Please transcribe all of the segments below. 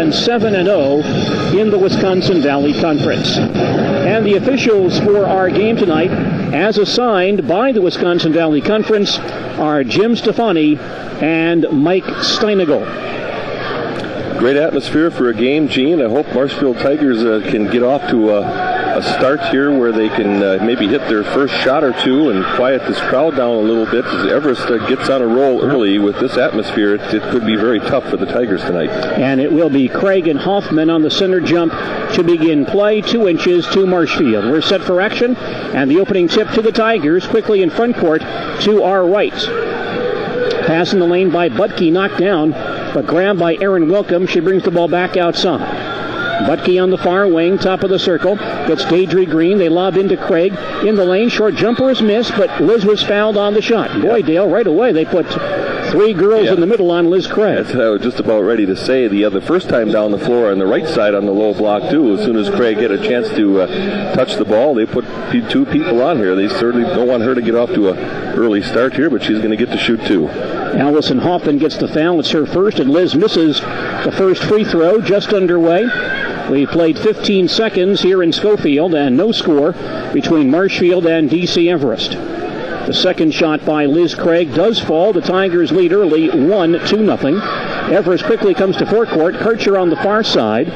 and 7-0 in the Wisconsin Valley Conference. And the officials for our game tonight, as assigned by the Wisconsin Valley Conference, are Jim Stefani and Mike Steinagel. Great atmosphere for a game, Gene. I hope Marshfield Tigers can get off to a start here where they can maybe hit their first shot or two and quiet this crowd down a little bit. As Everest gets on a roll early with this atmosphere, it could be very tough for the Tigers tonight. And it will be Craig and Hoffman on the center jump to begin play. 2 inches to Marshfield. We're set for action, and the opening tip to the Tigers quickly in front court to our right. Pass in the lane by Buttke, knocked down, but grabbed by Erin Wilkham. She brings the ball back outside. Buttke on the far wing, top of the circle, gets Daidre Green. They lob into Craig in the lane. Short jumper is missed, but Liz was fouled on the shot. Boy, Dale, right away they put 3 girls in the middle on Liz Craig. That's what I was just about ready to say. The first time down the floor on the right side on the low block, too. As soon as Craig had a chance to touch the ball, they put 2 people on here. They certainly don't want her to get off to an early start here, but she's going to get to shoot, too. Allison Hoffman gets the foul. It's her first, and Liz misses the first free throw, just underway. We played 15 seconds here in Schofield, and no score between Marshfield and DC Everest. The second shot by Liz Craig does fall. The Tigers lead early, 1-2-0. Everest quickly comes to forecourt. Kircher on the far side.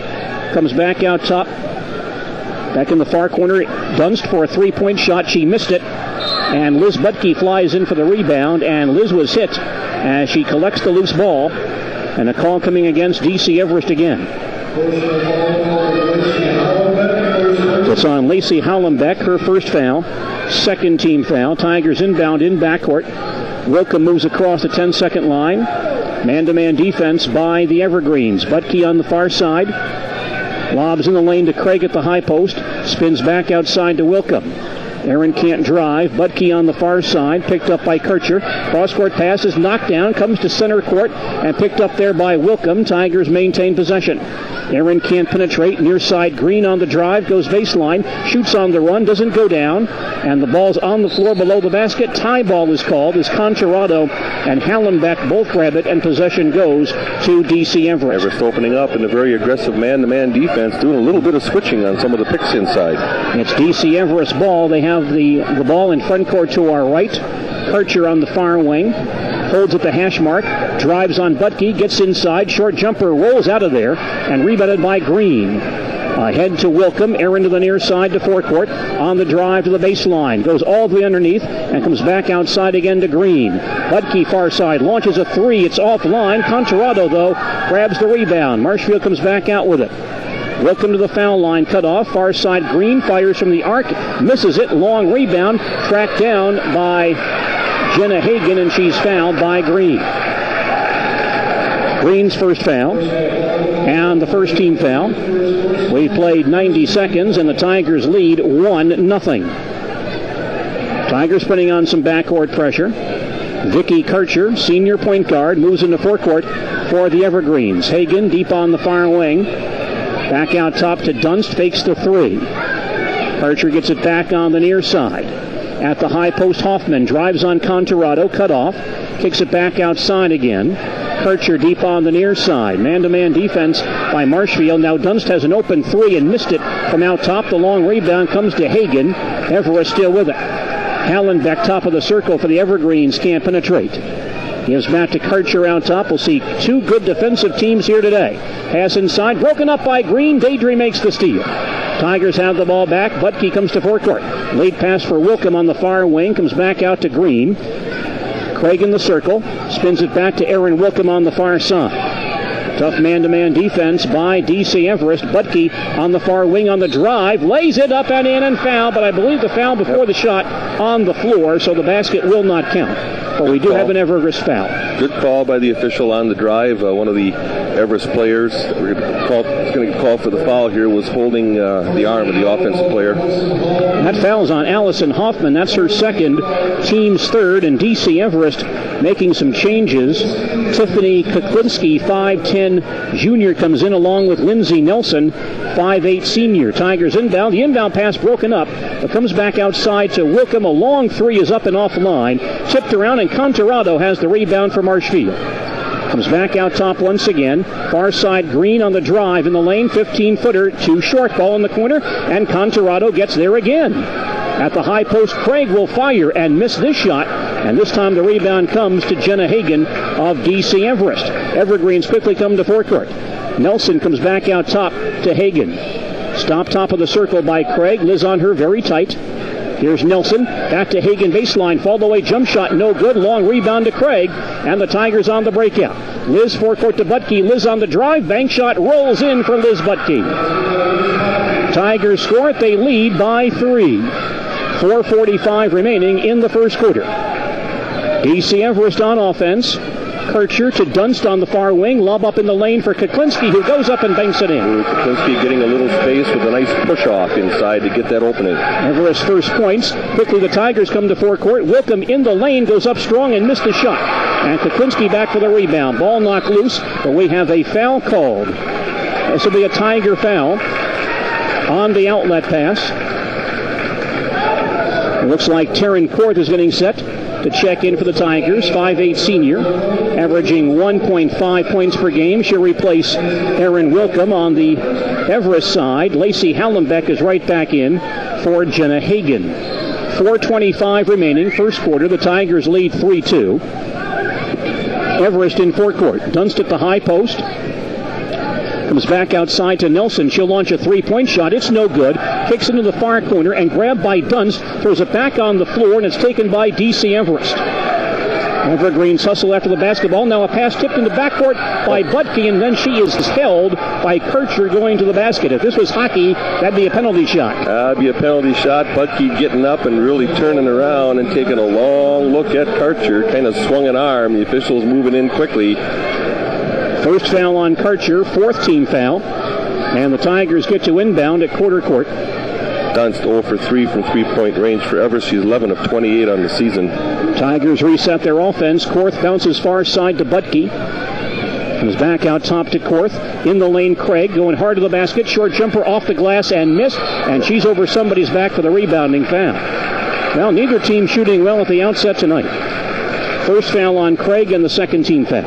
Comes back out top. Back in the far corner, Dunst for a 3-point shot. She missed it. And Liz Buttke flies in for the rebound, and Liz was hit as she collects the loose ball. And a call coming against DC Everest again. It's on Lacey Hollenbeck, her first foul. Second team foul. Tigers inbound in backcourt. Wilkham moves across the 10-second line. Man-to-man defense by the Evergreens. Buttke on the far side. Lobs in the lane to Craig at the high post. Spins back outside to Wilkham. Aaron can't drive. Buttke on the far side, picked up by Kircher. Cross-court pass is knocked down, comes to center court, and picked up there by Wilkham. Tigers maintain possession. Aaron can't penetrate. Near side, Green on the drive, goes baseline, shoots on the run, doesn't go down, and the ball's on the floor below the basket. Tie ball is called as Conchorado and Hallenbeck both grab it, and possession goes to DC Everest. Everest opening up in a very aggressive man-to-man defense, doing a little bit of switching on some of the picks inside. It's DC Everest ball. They have the ball in front court to our right. Kircher on the far wing. Holds at the hash mark. Drives on Buttke. Gets inside. Short jumper rolls out of there. And rebounded by Green. Head to Wilkham. Aaron to the near side to forecourt. On the drive to the baseline. Goes all the way underneath. And comes back outside again to Green. Buttke far side. Launches a 3. It's offline. Conchorado, though, grabs the rebound. Marshfield comes back out with it. Wilkham to the foul line, cut off. Far side, Green fires from the arc, misses it. Long rebound, tracked down by Jenna Hagan, and she's fouled by Green. Green's first foul, and the first team foul. We played 90 seconds, and the Tigers lead 1-0. Tigers putting on some backcourt pressure. Vicky Kircher, senior point guard, moves into forecourt for the Evergreens. Hagan deep on the far wing. Back out top to Dunst, fakes the 3. Kircher gets it back on the near side. At the high post, Hoffman drives on Conchorado, cut off, kicks it back outside again. Kircher deep on the near side. Man-to-man defense by Marshfield. Now Dunst has an open 3 and missed it from out top. The long rebound comes to Hagan. Everest still with it. Hallenbeck top of the circle for the Evergreens, can't penetrate. Gives back to Kircher out top. We'll see 2 good defensive teams here today. Pass inside, broken up by Green. Daidre makes the steal. Tigers have the ball back. Buttke comes to forecourt. Late pass for Wilkham on the far wing. Comes back out to Green. Craig in the circle. Spins it back to Aaron Wilkham on the far side. Tough man-to-man defense by DC Everest. Buttke on the far wing on the drive. Lays it up and in and foul, but I believe the foul before the shot on the floor, so the basket will not count. But we do have an Everest foul. Good call by the official on the drive. One of the Everest players is going to call for the foul here, was holding the arm of the offensive player. That foul's on Allison Hoffman. That's her second, team's third, and DC Everest making some changes. Tiffany Kuklinski, 5'10", junior, comes in along with Lindsey Nelson, 5'8", senior. Tigers inbound. The inbound pass broken up, but comes back outside to Wilkham. A long 3 is up and offline. Tipped around, and Conchorado has the rebound for Marshfield. Comes back out top once again. Far side, Green on the drive in the lane. 15-footer to short. Ball in the corner. And Contorado gets there again. At the high post, Craig will fire and miss this shot. And this time the rebound comes to Jenna Hagan of DC Everest. Evergreens quickly come to forecourt. Nelson comes back out top to Hagan. Stop top of the circle by Craig. Liz on her very tight. Here's Nelson. Back to Hagan baseline. Fall away jump shot. No good. Long rebound to Craig. And the Tigers on the breakout. Liz forecourt to Buttke. Liz on the drive. Bank shot rolls in for Liz Buttke. Tigers score it. They lead by 3. 4:45 remaining in the first quarter. DC Everest on offense. Kircher to Dunst on the far wing. Lob up in the lane for Kuklinski, who goes up and banks it in. Kuklinski getting a little space with a nice push-off inside to get that opening. Everest first points. Quickly the Tigers come to forecourt. Wilkham in the lane, goes up strong and missed the shot. And Kuklinski back for the rebound. Ball knocked loose, but we have a foul called. This will be a Tiger foul on the outlet pass. It looks like Taryn Korth is getting set to check in for the Tigers. 5'8" senior, averaging 1.5 points per game. She'll replace Erin Wilkham on the Everest side. Lacey Hallenbeck is right back in for Jenna Hagan. 4:25 remaining, first quarter. The Tigers lead 3-2. Everest in forecourt. Dunst at the high post. Comes back outside to Nelson. She'll launch a three-point shot. It's no good. Kicks into the far corner and grabbed by Dunst. Throws it back on the floor, and it's taken by DC Everest. Evergreens hustle after the basketball. Now a pass tipped into backcourt by Buttke, and then she is held by Kircher going to the basket. If this was hockey, that'd be a penalty shot. That'd be a penalty shot. Buttke getting up and really turning around and taking a long look at Kircher. Kind of swung an arm. The officials moving in quickly. First foul on Kircher, fourth team foul. And the Tigers get to inbound at quarter court. Dunst 0 for 3 from three-point range for Everest. She's 11 of 28 on the season. Tigers reset their offense. Korth bounces far side to Buttke. Comes back out top to Korth. In the lane, Craig going hard to the basket. Short jumper off the glass and missed. And she's over somebody's back for the rebounding foul. Well, neither team shooting well at the outset tonight. First foul on Craig and the second team foul.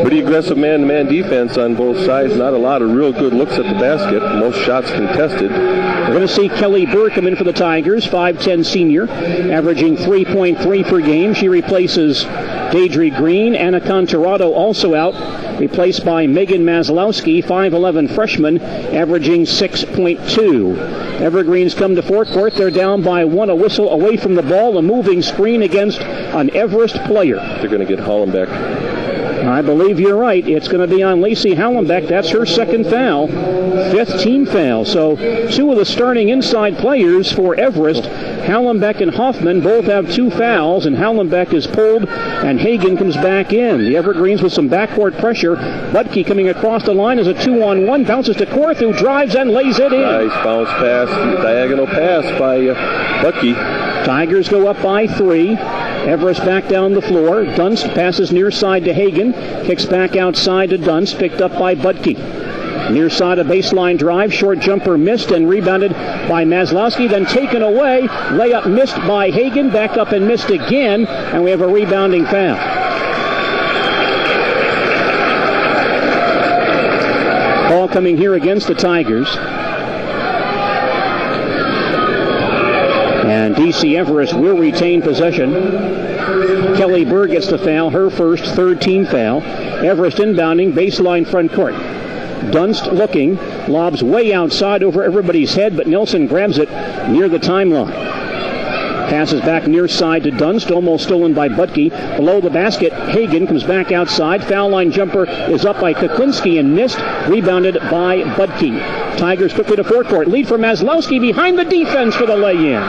Pretty aggressive man-to-man defense on both sides. Not a lot of real good looks at the basket. Most shots contested. We're going to see Kelly Burr come in for the Tigers, 5'10" senior, averaging 3.3 per game. She replaces Daidre Green. Anna Contorado also out, replaced by Megan Maslowski, 5'11" freshman, averaging 6.2. Evergreens come to forecourt. They're down by 1, a whistle away from the ball, a moving screen against an Everest player. They're going to get Hallenbeck. I believe you're right. It's going to be on Lacey Hallenbeck. That's her second foul. Fifth team foul. So two of the starting inside players for Everest, Hallenbeck and Hoffman, both have 2 fouls, and Hallenbeck is pulled, and Hagan comes back in. The Evergreens with some backcourt pressure. Buttke coming across the line as a 2-on-1. Bounces to Korth, who drives and lays it in. Nice bounce pass, diagonal pass by Buttke. Tigers go up by 3. Everest back down the floor. Dunst passes near side to Hagan. Kicks back outside to Dunst. Picked up by Buttke. Near side a baseline drive. Short jumper missed and rebounded by Maslowski. Then taken away. Layup missed by Hagan. Back up and missed again. And we have a rebounding foul. Ball coming here against the Tigers. And DC Everest will retain possession. Kelly Burr gets the foul, her first, third team foul. Everest inbounding, baseline front court. Dunst looking, lobs way outside over everybody's head, but Nelson grabs it near the timeline. Passes back near side to Dunst, almost stolen by Buttke. Below the basket, Hagan comes back outside. Foul line jumper is up by Kuklinski and missed. Rebounded by Buttke. Tigers quickly to forecourt. Lead for Maslowski behind the defense for the lay-in.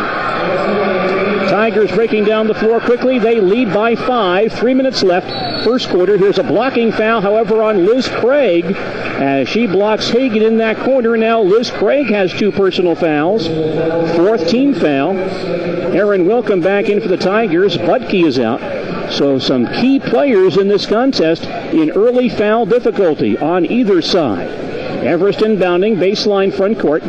Tigers breaking down the floor quickly. They lead by 5. 3 minutes left. First quarter. Here's a blocking foul, however, on Liz Craig, as she blocks Hagan in that corner. Now Liz Craig has 2 personal fouls. Fourth team foul. Erin Wilkham back in for the Tigers. Buttke is out. So some key players in this contest in early foul difficulty on either side. Everest inbounding, baseline front court.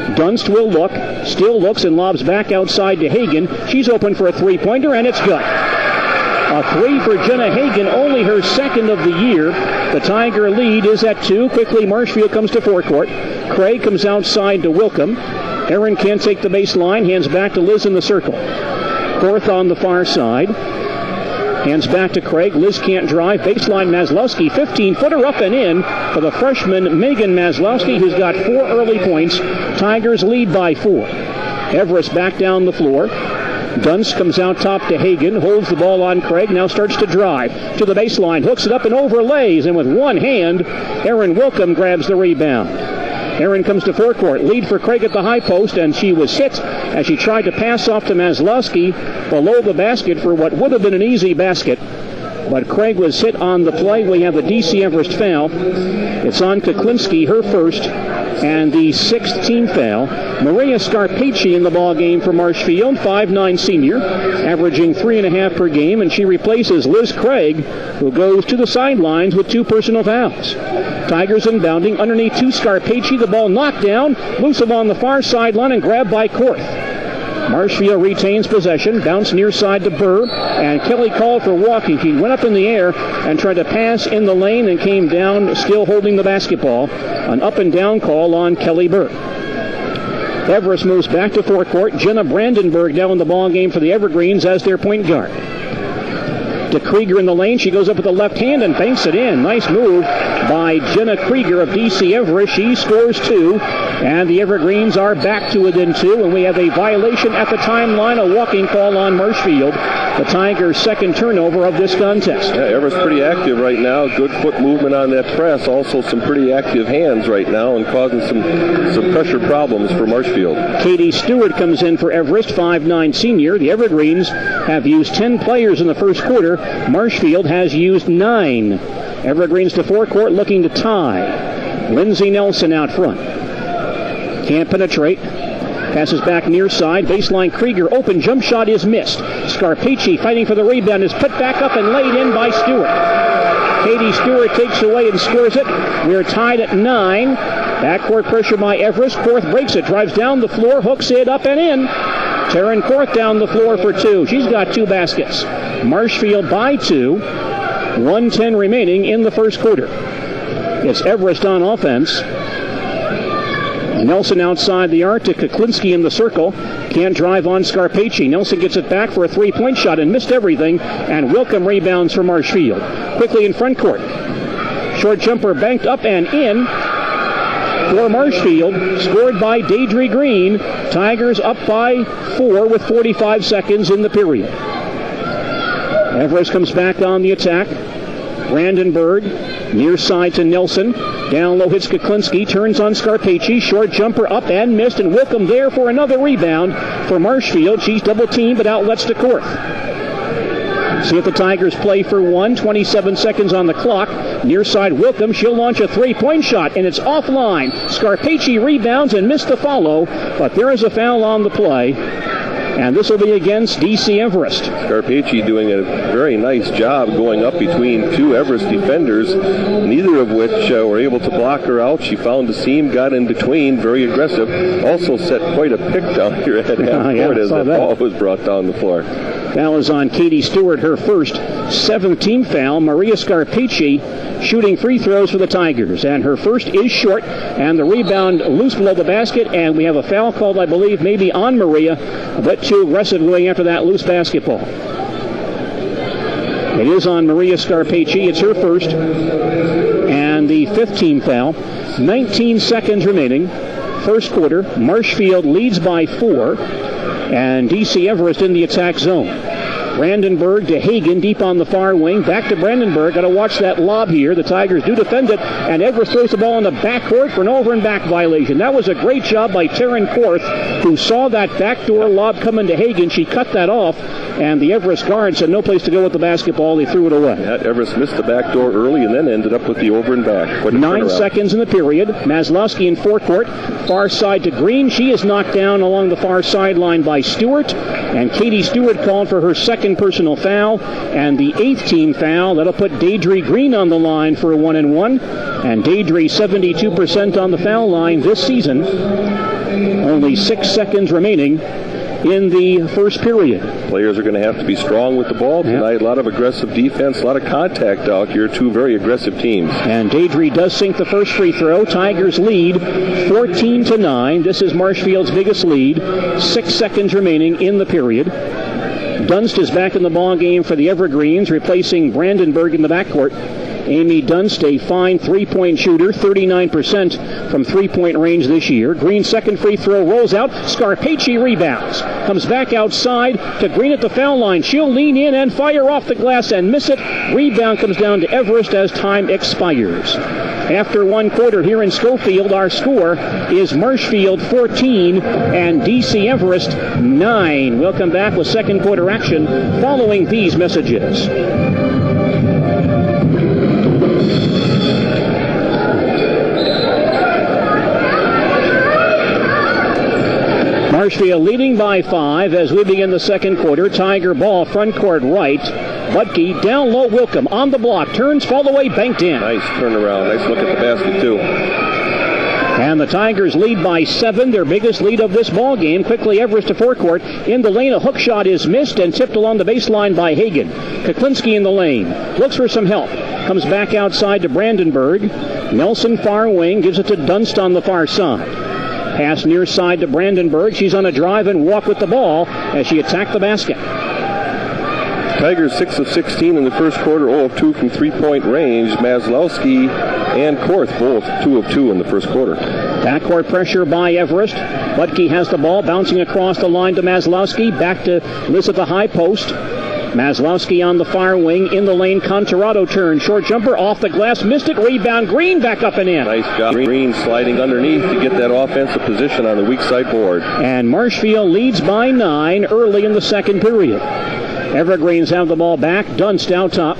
Dunst will look, still looks and lobs back outside to Hagan. She's open for a three-pointer, and it's good. A 3 for Jenna Hagan, only her second of the year. The Tiger lead is at 2. Quickly, Marshfield comes to forecourt. Craig comes outside to Wilkham. Aaron can't take the baseline, hands back to Liz in the circle. Korth on the far side. Hands back to Craig. Liz can't drive. Baseline Maslowski, 15-footer up and in for the freshman Megan Maslowski, who's got 4 early points. Tigers lead by 4. Everest back down the floor. Dunst comes out top to Hagan, holds the ball on Craig, now starts to drive to the baseline, hooks it up and overlays, and with one hand, Erin Wilkham grabs the rebound. Erin comes to forecourt, lead for Craig at the high post, and she was hit as she tried to pass off to Maslowski below the basket for what would have been an easy basket. But Craig was hit on the play. We have a DC Everest foul. It's on Kuklinski, her first, and the 6th team foul. Maria Scarpacci in the ball game for Marshfield, 5'9" senior, averaging 3.5 per game, and she replaces Liz Craig, who goes to the sidelines with 2 personal fouls. Tigers inbounding underneath to Scarpacci. The ball knocked down, loose on the far sideline and grabbed by Korth. Marshfield retains possession, bounce near side to Burr, and Kelly called for walking. He went up in the air and tried to pass in the lane and came down still holding the basketball. An up and down call on Kelly Burr. Everest moves back to forecourt. Jenna Brandenburg now in the ball game for the Evergreens as their point guard. To Krieger in the lane. She goes up with the left hand and banks it in. Nice move by Jenna Krieger of DC Everest. She scores 2, and the Evergreens are back to within 2, and we have a violation at the timeline, a walking call on Marshfield. The Tigers' second turnover of this contest. Yeah, Everest pretty active right now. Good foot movement on that press. Also some pretty active hands right now and causing some pressure problems for Marshfield. Katie Stewart comes in for Everest, 5'9" senior. The Evergreens have used 10 players in the first quarter. Marshfield has used 9. Evergreens to forecourt looking to tie. Lindsey Nelson out front. Can't penetrate. Passes back near side. Baseline Krieger. Open jump shot is missed. Scarpacci fighting for the rebound is put back up and laid in by Stewart. Katie Stewart takes away and scores it. We're tied at 9. Backcourt pressure by Everest. Korth breaks it. Drives down the floor. Hooks it up and in. Taryn Korth down the floor for 2. She's got 2 baskets. Marshfield by 2. 1:10 remaining in the first quarter. It's Everest on offense. Nelson outside the arc to Kuklinski in the circle. Can't drive on Scarpacci. Nelson gets it back for a 3-point shot and missed everything. And Wilkham rebounds for Marshfield. Quickly in front court. Short jumper banked up and in for Marshfield. Scored by Daidre Green. Tigers up by 4 with 45 seconds in the period. Everest comes back on the attack. Brandenburg near side to Nelson. Down low hits Kuklinski. Turns on Scarpacci. Short jumper up and missed. And Wilkham there for another rebound for Marshfield. She's double teamed but outlets to Korth. See if the Tigers play for 1. 27 seconds on the clock. Near side Wilkham. She'll launch a 3-point shot and it's offline. Scarpacci rebounds and missed the follow. But there is a foul on the play. And this will be against DC Everest. Scarpacci doing a very nice job going up between 2 Everest defenders, neither of which were able to block her out. She found the seam, got in between, very aggressive. Also set quite a pick down here at half court as that ball was brought down the floor. Foul is on Katie Stewart, her first 7th team foul. Maria Scarpacci shooting free throws for the Tigers. And her first is short, and the rebound loose below the basket. And we have a foul called, I believe, maybe on Maria. A bit too aggressive going after that loose basketball. It is on Maria Scarpacci. It's her first. And the 5th team foul. 19 seconds remaining. First quarter. Marshfield leads by 4. And DC Everest in the attack zone. Brandenburg to Hagan deep on the far wing. Back to Brandenburg. Got to watch that lob here. The Tigers do defend it. And Everest throws the ball in the backcourt for an over and back violation. That was a great job by Taryn Korth, who saw that backdoor lob coming to Hagan. She cut that off. And the Everest guards had no place to go with the basketball. They threw it away. Yeah, Everest missed the back door early and then ended up with the over and back. 9 seconds in the period. Maslowski in forecourt. Far side to Green. She is knocked down along the far sideline by Stewart. And Katie Stewart called for her second personal foul. And the 8th team foul. That'll put Daidre Green on the line for a 1-and-1. And Daidre 72% on the foul line this season. Only 6 seconds remaining in the first period. Players are going to have to be strong with the ball tonight. A lot of aggressive defense, a lot of contact out here. Two very aggressive teams. And Daidre does sink the first free throw. Tigers lead 14-9. This is Marshfield's biggest lead. 6 seconds remaining in the period. Dunst is back in the ball game for the Evergreens, replacing Brandenburg in the backcourt. Amy Dunst, a fine three-point shooter, 39% from three-point range this year. Green second free throw rolls out. Scarpacci rebounds. Comes back outside to Green at the foul line. She'll lean in and fire off the glass and miss it. Rebound comes down to Everest as time expires. After one quarter here in Schofield, our score is Marshfield 14 and DC Everest 9. We'll come back with second quarter action following these messages. Marshfield leading by 5 as we begin the second quarter. Tiger ball front court right. Buttke down low. Wilkham on the block. Turns, fall away, banked in. Nice turnaround. Nice look at the basket, too. And the Tigers lead by 7, their biggest lead of this ball game. Quickly, Everest to forecourt. In the lane, a hook shot is missed and tipped along the baseline by Hagen. Kuklinski in the lane. Looks for some help. Comes back outside to Brandenburg. Nelson far wing. Gives it to Dunst on the far side. Pass near side to Brandenburg. She's on a drive and walk with the ball as she attacked the basket. Tigers 6 of 16 in the first quarter, 0 of 2 from three-point range. Maslowski and Korth both 2 of 2 in the first quarter. Backcourt pressure by Everest. Buttke has the ball, bouncing across the line to Maslowski. Back to Liz at the high post. Maslowski on the far wing, in the lane. Contorado turn, short jumper off the glass, missed it. Rebound, Green back up and in. Nice job. Green sliding underneath to get that offensive position on the weak side board. And Marshfield leads by 9 early in the second period. Evergreens have the ball back. Dunst out top.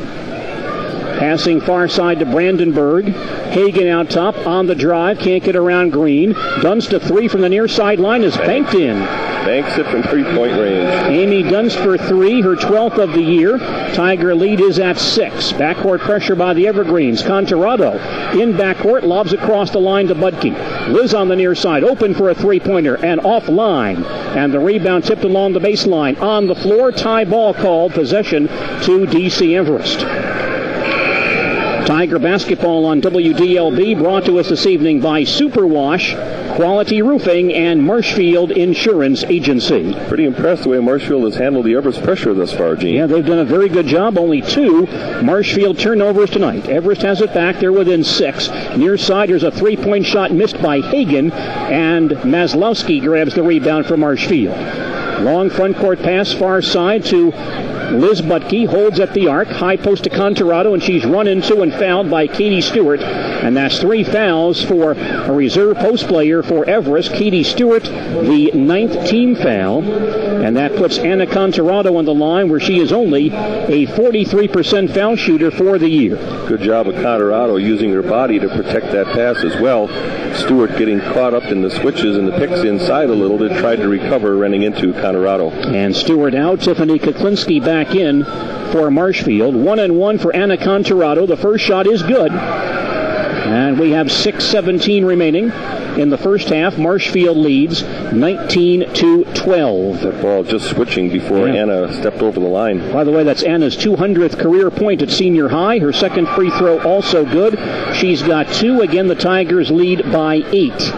Passing far side to Brandenburg. Hagen out top on the drive. Can't get around Green. Dunst a 3 from the near sideline is banked in. Banks it from three-point range. Amy Dunst for 3, her 12th of the year. Tiger lead is at 6. Backcourt pressure by the Evergreens. Contorado in backcourt, lobs across the line to Buttke. Liz on the near side, open for a three-pointer and offline. And the rebound tipped along the baseline. On the floor, tie ball called. Possession to DC Everest. Tiger basketball on WDLB, brought to us this evening by Superwash, Quality Roofing, and Marshfield Insurance Agency. Pretty impressed the way Marshfield has handled the Everest pressure thus far, Gene. Yeah, they've done a very good job. Only 2 Marshfield turnovers tonight. Everest has it back. They're within 6. Near side, there's a three-point shot missed by Hagen, and Maslowski grabs the rebound for Marshfield. Long front court pass far side to Liz Buttke, holds at the arc, high post to Contorado, and she's run into and fouled by Katie Stewart. And that's 3 fouls for a reserve post player for Everest, Katie Stewart, the 9th team foul. And that puts Anna Contorado on the line, where she is only a 43% foul shooter for the year. Good job of Contorado using her body to protect that pass as well. Stewart getting caught up in the switches and the picks inside a little to try to recover, running into Contorado. And Stewart out. Tiffany Kuklinski back in for Marshfield. 1-1 for Anna Contorado. The first shot is good. And we have 6:17 remaining in the first half. Marshfield leads 19-12. That ball just switching before Anna stepped over the line. By the way, that's Anna's 200th career point at senior high. Her second free throw also good. She's got 2. Again, the Tigers lead by 8.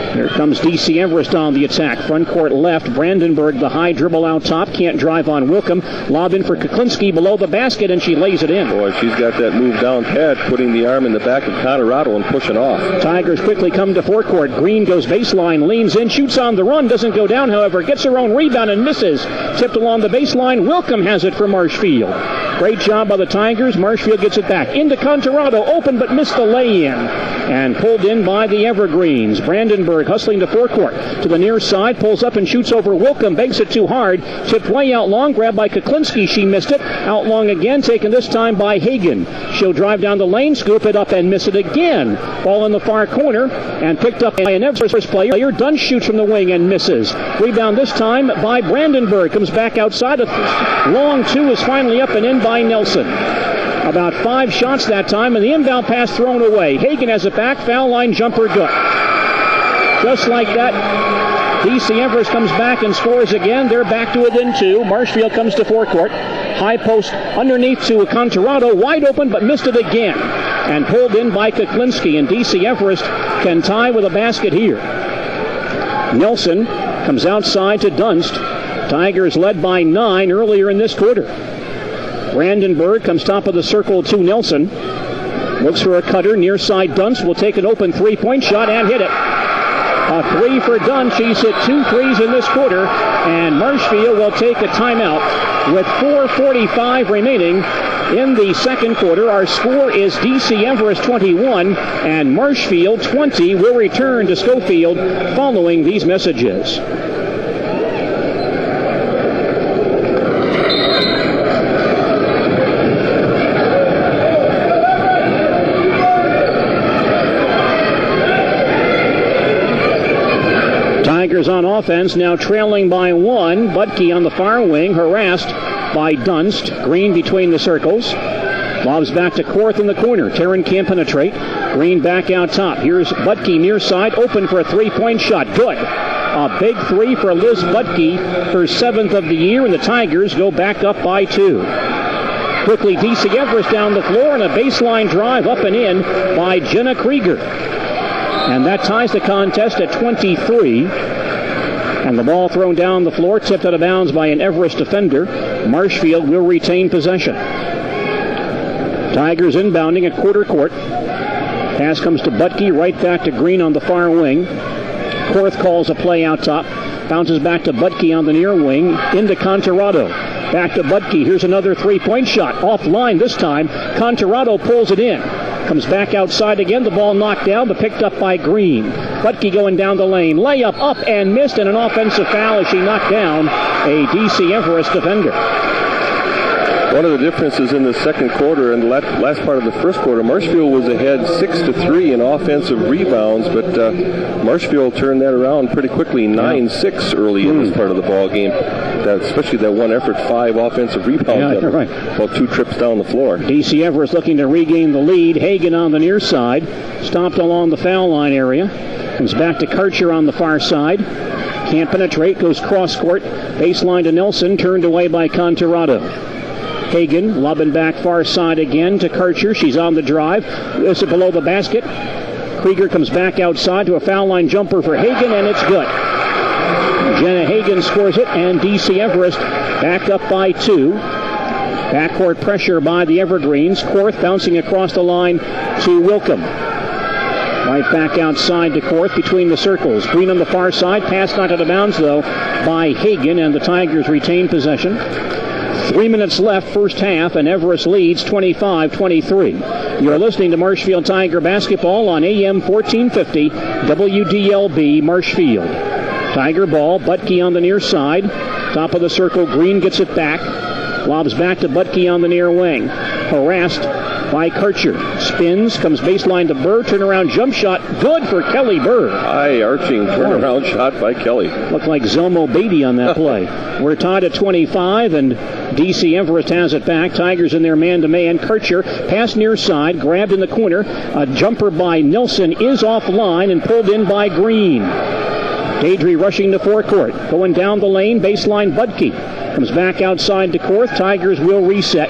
Here comes DC Everest on the attack. Front court left. Brandenburg, the high dribble out top. Can't drive on Wilkham. Lob in for Kuklinski below the basket, and she lays it in. Boy, she's got that move down pad, putting the arm in the back of Contorado and pushing off. Tigers quickly come to forecourt. Green goes baseline, leans in, shoots on the run. Doesn't go down, however. Gets her own rebound and misses. Tipped along the baseline. Wilkham has it for Marshfield. Great job by the Tigers. Marshfield gets it back. Into Contorado. Open but missed the lay-in. And pulled in by the Evergreens. Brandenburg hustling to forecourt. To the near side. Pulls up and shoots over Wilkham. Banks it too hard. Tipped way out long. Grabbed by Kuklinski. She missed it. Out long again. Taken this time by Hagen. She'll drive down the lane. Scoop it up and miss it again. Ball in the far corner. And picked up by an Everest player. Dunst shoots from the wing and misses. Rebound this time by Brandenburg. Comes back outside. A long 2 is finally up and in by Nelson. About 5 shots that time, and the inbound pass thrown away. Hagen has it back. Foul line jumper good. Just like that, DC Everest comes back and scores again. They're back to within 2. Marshfield comes to forecourt. High post underneath to Contorado. Wide open, but missed it again. And pulled in by Kuklinski. And DC Everest can tie with a basket here. Nelson comes outside to Dunst. Tigers led by 9 earlier in this quarter. Brandenburg comes top of the circle to Nelson. Looks for a cutter near side. Dunst will take an open three-point shot and hit it. A 3 for Dunst. She's hit 2 threes in this quarter. And Marshfield will take a timeout with 4:45 remaining in the second quarter. Our score is DC Everest 21 and Marshfield 20. We'll return to Schofield following these messages. Tigers on offense, now trailing by 1. Buttke on the far wing, harassed by Dunst. Green between the circles. Lobs back to Korth in the corner. Tarrant can't penetrate. Green back out top. Here's Buttke near side, open for a three-point shot. Good. A big 3 for Liz Buttke, her 7th of the year, and the Tigers go back up by 2. Quickly, DC Everest down the floor, and a baseline drive up and in by Jenna Krieger. And that ties the contest at 23. And the ball thrown down the floor, tipped out of bounds by an Everest defender. Marshfield will retain possession. Tigers inbounding at quarter court. Pass comes to Buttke, right back to Green on the far wing. Korth calls a play out top. Bounces back to Buttke on the near wing. Into Contorado. Back to Buttke. Here's another three-point shot. Offline this time. Contorado pulls it in. Comes back outside again. The ball knocked down, but picked up by Green. Buttke going down the lane. Layup up and missed, and an offensive foul as she knocked down a DC Everest defender. One of the differences in the second quarter and the last part of the first quarter, Marshfield was ahead 6-3 in offensive rebounds, but Marshfield turned that around pretty quickly, 9-6 early in this part of the ball game. Especially that one effort, 5 offensive rebounds. Yeah, right. About 2 trips down the floor. DC Everest looking to regain the lead. Hagen on the near side, stopped along the foul line area. Comes back to Karcher on the far side. Can't penetrate, goes cross court. Baseline to Nelson, turned away by Contorado. Hagen lobbing back far side again to Karcher. She's on the drive. This is below the basket. Krieger comes back outside to a foul line jumper for Hagen, and it's good. Jenna Hagen scores it, and DC Everest back up by 2. Backcourt pressure by the Evergreens. Korth bouncing across the line to Wilkham. Right back outside to Korth between the circles. Green on the far side. Pass knocked out of bounds, though, by Hagen, and the Tigers retain possession. 3 minutes left, first half, and Everest leads 25-23. You're listening to Marshfield Tiger basketball on AM 1450, WDLB Marshfield. Tiger ball, Buttke on the near side. Top of the circle, Green gets it back. Lobs back to Buttke on the near wing. Harassed by Karcher. Spins, comes baseline to Burr. Turnaround jump shot, good for Kelly Burr. High arching turnaround shot by Kelly. Looked like Zelmo Beatty on that play. We're tied at 25, and DC Everest has it back. Tigers in their man-to-man. Karcher, pass near side, grabbed in the corner. A jumper by Nelson is offline and pulled in by Green. Daidre rushing to forecourt. Going down the lane, baseline Buttke. Comes back outside to Korth. Tigers will reset.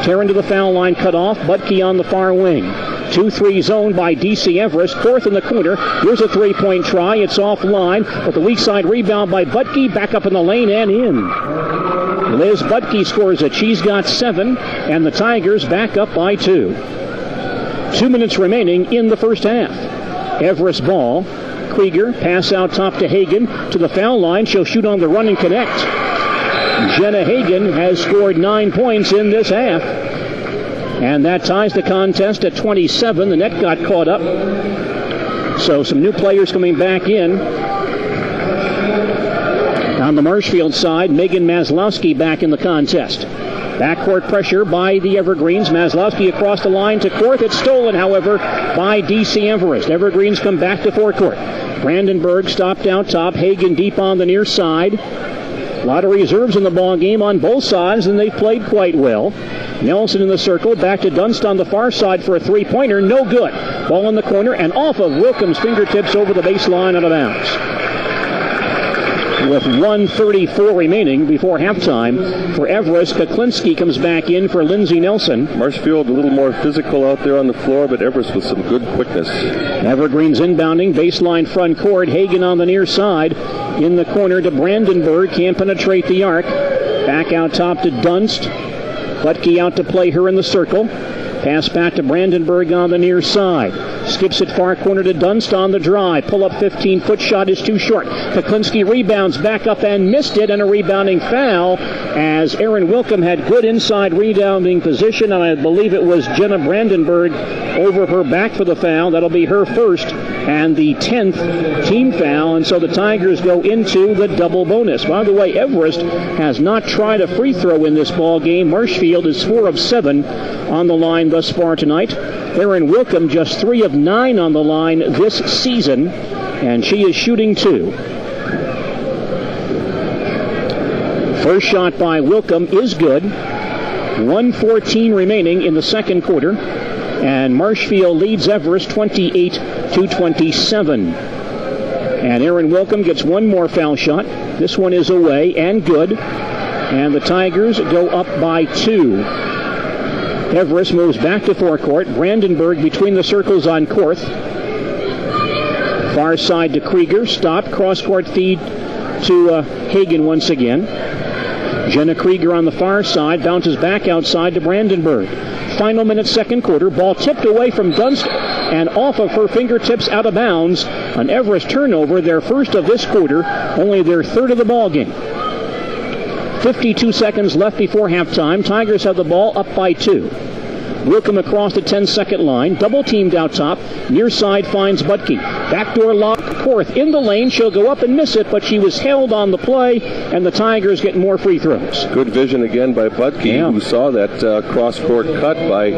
Tarrant to the foul line, cut off. Buttke on the far wing. 2-3 zone by DC Everest. Korth in the corner. Here's a three-point try. It's offline, but the weak side rebound by Buttke. Back up in the lane and in. Liz Buttke scores it. She's got 7, and the Tigers back up by 2. 2 minutes remaining in the first half. Everest ball. Krieger, pass out top to Hagen. To the foul line. She'll shoot on the run and connect. Jenna Hagen has scored 9 points in this half. And that ties the contest at 27. The net got caught up. So some new players coming back in. On the Marshfield side, Megan Maslowski back in the contest. Backcourt pressure by the Evergreens. Maslowski across the line to Korth. It's stolen, however, by DC Everest. Evergreens come back to forecourt. Brandenburg stopped out top. Hagen deep on the near side. A lot of reserves in the ball game on both sides, and they've played quite well. Nelson in the circle. Back to Dunst on the far side for a three-pointer. No good. Ball in the corner and off of Wilkham's fingertips over the baseline out of bounds. with 1:34 remaining before halftime. For Everest, Kuklinski comes back in for Lindsey Nelson. Marshfield a little more physical out there on the floor, but Everest with some good quickness. Evergreen's inbounding, baseline front court. Hagen on the near side. In the corner to Brandenburg, can't penetrate the arc. Back out top to Dunst. Buttke out to play her in the circle. Pass back to Brandenburg on the near side. Skips it far corner to Dunst on the drive. Pull-up 15-foot shot is too short. Kuklinski rebounds back up and missed it, and a rebounding foul as Erin Wilkham had good inside rebounding position, and I believe it was Jenna Brandenburg over her back for the foul. That'll be her first and the 10th team foul, and so the Tigers go into the double bonus. By the way, Everest has not tried a free throw in this ball game. Marshfield is 4 of 7 on the line thus far tonight. Erin Wilkham just 3 of 9 on the line this season, and she is shooting 2. First shot by Wilkham is good. 1:14 remaining in the second quarter, and Marshfield leads Everest 28-27. And Erin Wilkham gets one more foul shot. This one is away and good, and the Tigers go up by 2. Everest moves back to forecourt. Brandenburg between the circles on Korth. Far side to Krieger. Stop. Cross-court feed to Hagen once again. Jenna Krieger on the far side. Bounces back outside to Brandenburg. Final minute, second quarter. Ball tipped away from Dunst and off of her fingertips out of bounds. An Everest turnover, their first of this quarter, only their third of the ball game. 52 seconds left before halftime. Tigers have the ball up by 2. Wilkham across the 10-second line. Double teamed out top. Near side finds Buttke. Backdoor lock. Korth in the lane. She'll go up and miss it, but she was held on the play, and the Tigers get more free throws. Good vision again by Buttke, who saw that cross-court cut by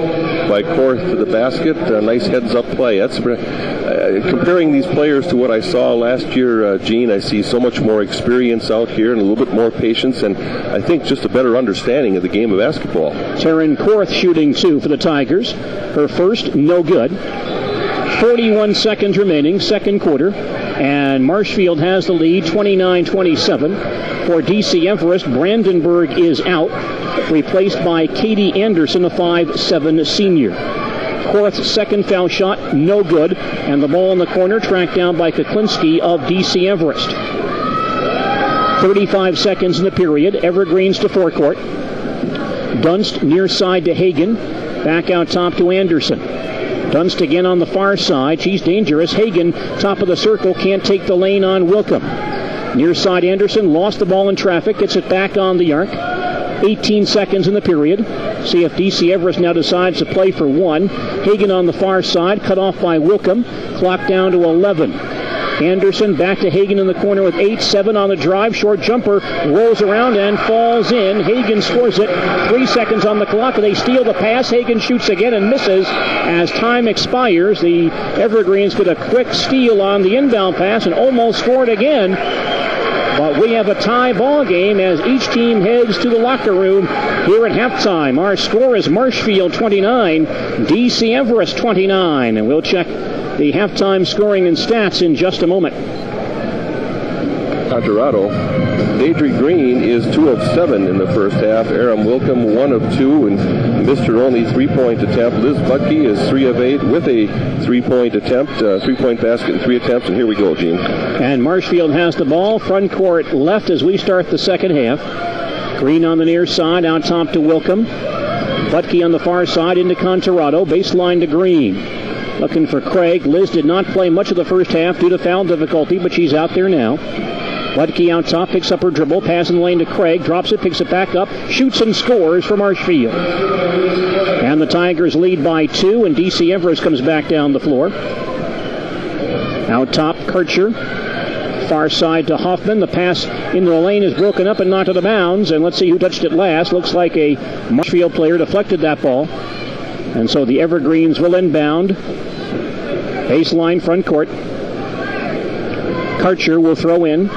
Korth to the basket. Nice heads-up play. That's comparing these players to what I saw last year, Gene. I see so much more experience out here and a little bit more patience, and I think just a better understanding of the game of basketball. Taryn Korth shooting 2 for the Tigers. Her first, no good. 41 seconds remaining, second quarter, and Marshfield has the lead, 29-27. For DC Everest, Brandenburg is out, replaced by Katie Anderson, a 5'7" senior. Korth's second foul shot, no good, and the ball in the corner tracked down by Kuklinski of DC Everest. 35 seconds in the period. Evergreens to forecourt. Dunst near side to Hagen. Back out top to Anderson. Dunst again on the far side. She's dangerous. Hagen, top of the circle, can't take the lane on Wilkham. Near side Anderson lost the ball in traffic. Gets it back on the arc. 18 seconds in the period. See if DC Everest now decides to play for one. Hagen on the far side, cut off by Wilkham. Clock down to 11. Anderson back to Hagen in the corner with 8-7 on the drive. Short jumper rolls around and falls in. Hagen scores it. 3 seconds on the clock. They steal the pass. Hagen shoots again and misses as time expires. The Evergreens get a quick steal on the inbound pass and almost scored again. But we have a tie ball game as each team heads to the locker room here at halftime. Our score is Marshfield 29, DC Everest 29. And we'll check the halftime scoring and stats in just a moment. Colorado. Daidre Green is 2 of 7 in the first half. Erin Wilkham 1 of 2 and missed her only 3-point attempt. Liz Buttke is 3 of 8 with a 3-point attempt, 3-point basket in 3 attempts. And here we go, Gene. And Marshfield has the ball. Front court left as we start the second half. Green on the near side, out top to Wilkham. Buttke on the far side into Contorado. Baseline to Green. Looking for Craig. Liz did not play much of the first half due to foul difficulty, but she's out there now. Buttke out top, picks up her dribble, pass in the lane to Craig, drops it, picks it back up, shoots and scores for Marshfield. And the Tigers lead by 2, and DC Everest comes back down the floor. Out top, Kircher. Far side to Hoffman. The pass into the lane is broken up and knocked out of bounds, and let's see who touched it last. Looks like a Marshfield player deflected that ball. And so the Evergreens will inbound. Baseline front court. Karcher will throw in.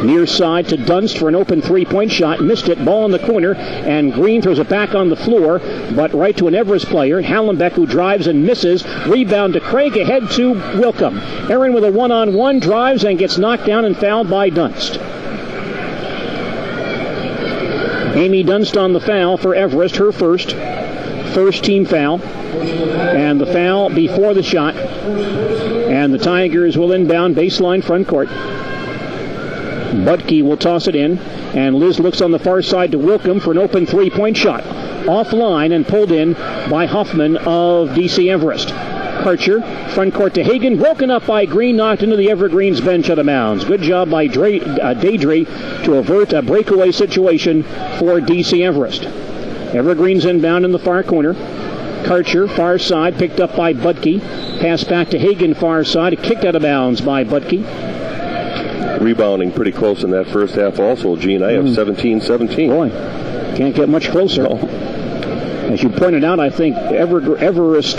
Near side to Dunst for an open 3-point shot. Missed it. Ball in the corner. And Green throws it back on the floor. But right to an Everest player. Hallenbeck, who drives and misses. Rebound to Craig. Ahead to Wilkham. Erin with a one-on-one drives and gets knocked down and fouled by Dunst. Amy Dunst on the foul for Everest, her first team foul. And the foul before the shot. And the Tigers will inbound baseline front court. Buttke will toss it in. And Liz looks on the far side to Wilkham for an open three-point shot. Offline and pulled in by Hoffman of DC Everest. Karcher, front court to Hagen, broken up by Green, knocked into the Evergreens bench out of bounds. Good job by Daidre to avert a breakaway situation for DC Everest. Evergreens inbound in the far corner. Karcher, far side, picked up by Buttke. Pass back to Hagen, far side, kicked out of bounds by Buttke. Rebounding pretty close in that first half also, Gene. I have 17-17. Boy, can't get much closer. No. As you pointed out, I think Everest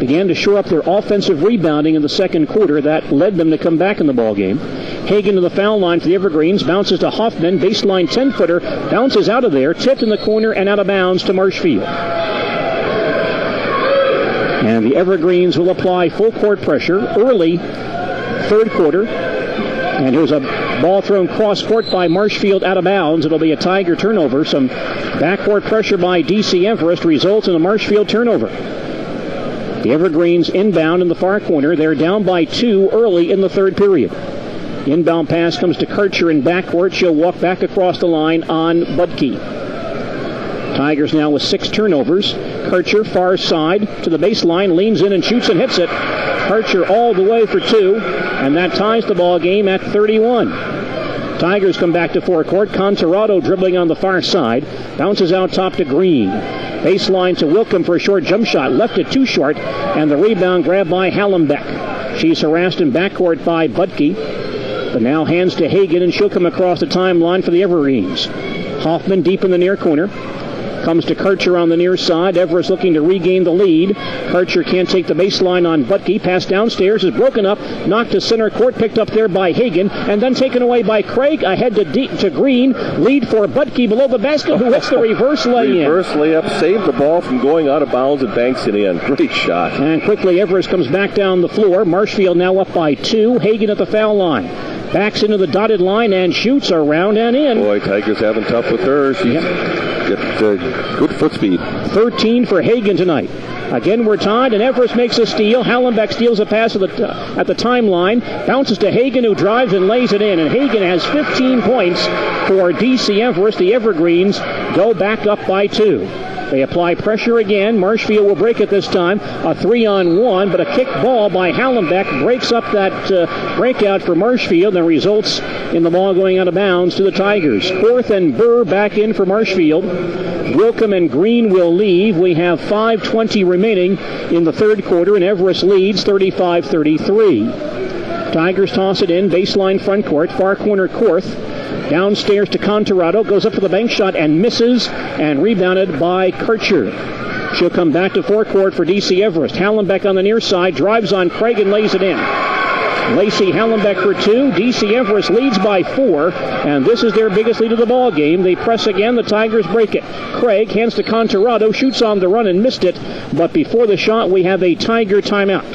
began to shore up their offensive rebounding in the second quarter. That led them to come back in the ballgame. Hagen to the foul line for the Evergreens, bounces to Hoffman, baseline 10-footer, bounces out of there, tipped in the corner and out of bounds to Marshfield. And the Evergreens will apply full court pressure early third quarter. And here's a ball thrown cross court by Marshfield out of bounds. It'll be a Tiger turnover. Some backcourt pressure by DC Everest results in a Marshfield turnover. The Evergreens inbound in the far corner. They're down by 2 early in the third period. Inbound pass comes to Karcher in backcourt. She'll walk back across the line on Buttke. Tigers now with 6 turnovers. Karcher far side to the baseline, leans in and shoots and hits it. Karcher all the way for 2, and that ties the ball game at 31. Tigers come back to forecourt. Contorado dribbling on the far side, bounces out top to Green. Baseline to Wilkham for a short jump shot, left it too short, and the rebound grabbed by Hallenbeck. She's harassed in backcourt by Buttke, but now hands to Hagen, and she'll come across the timeline for the Evergreens. Hoffman deep in the near corner. Comes to Karcher on the near side. Everest looking to regain the lead. Karcher can't take the baseline on Buttke. Pass downstairs is broken up. Knocked to center court. Picked up there by Hagen. And then taken away by Craig. Ahead to Green. Lead for Buttke below the basket, who hits the reverse lay-in. Reverse layup. Saved the ball from going out of bounds and banks it in. Great shot. And quickly Everest comes back down the floor. Marshfield now up by 2. Hagen at the foul line. Backs into the dotted line and shoots around and in. Boy, Tigers having tough with her. She's got good foot speed. 13 for Hagen tonight. Again, we're tied, and Everest makes a steal. Hallenbeck steals a pass at the timeline. Bounces to Hagen, who drives and lays it in. And Hagen has 15 points for DC Everest. The Evergreens go back up by 2. They apply pressure again. Marshfield will break it this time. A 3-on-1, but a kick ball by Hallenbeck breaks up that breakout for Marshfield and results in the ball going out of bounds to the Tigers. Korth and Burr back in for Marshfield. Wilkham and Green will leave. We have 5:20 remaining in the third quarter, and Everest leads 35-33. Tigers toss it in, baseline front court, far corner Korth. Downstairs to Contorado, goes up for the bank shot and misses, and rebounded by Karcher. She'll come back to forecourt for DC Everest. Hallenbeck on the near side, drives on Craig and lays it in. Lacey Hallenbeck for 2. DC Everest leads by 4, and this is their biggest lead of the ball game. They press again. The Tigers break it. Craig hands to Contorado, shoots on the run and missed it, but before the shot we have a Tiger timeout.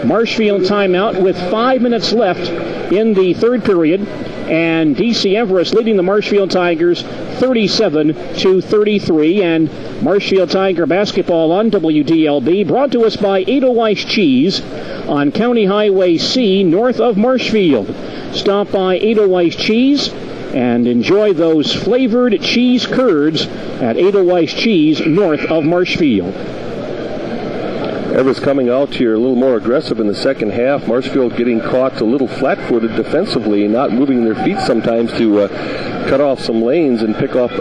Marshfield timeout with 5 minutes left in the third period, and DC Everest leading the Marshfield Tigers 37-33. And Marshfield Tiger basketball on WDLB, brought to us by Edelweiss Cheese on County Highway C north of Marshfield. Stop by Edelweiss Cheese and enjoy those flavored cheese curds at Edelweiss Cheese north of Marshfield. Everest coming out here a little more aggressive in the second half. Marshfield getting caught a little flat-footed defensively, not moving their feet sometimes to cut off some lanes and pick up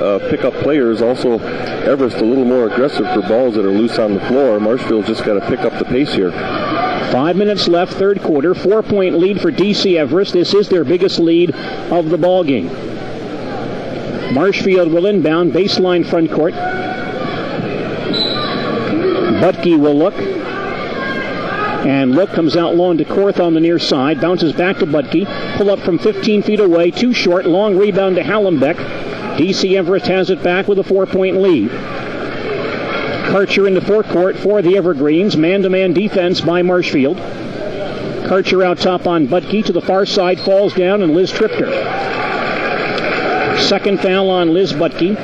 players. Also, Everest a little more aggressive for balls that are loose on the floor. Marshfield just got to pick up the pace here. 5 minutes left, third quarter. 4-point lead for DC Everest. This is their biggest lead of the ball game. Marshfield will inbound, baseline front court. Buttke will look. And look comes out long to Korth on the near side. Bounces back to Buttke. Pull up from 15 feet away. Too short. Long rebound to Hallenbeck. DC Everest has it back with a 4-point lead. Karcher into forecourt for the Evergreens. Man-to-man defense by Marshfield. Karcher out top on Buttke. To the far side. Falls down and Liz tripped her. Second foul on Liz Buttke.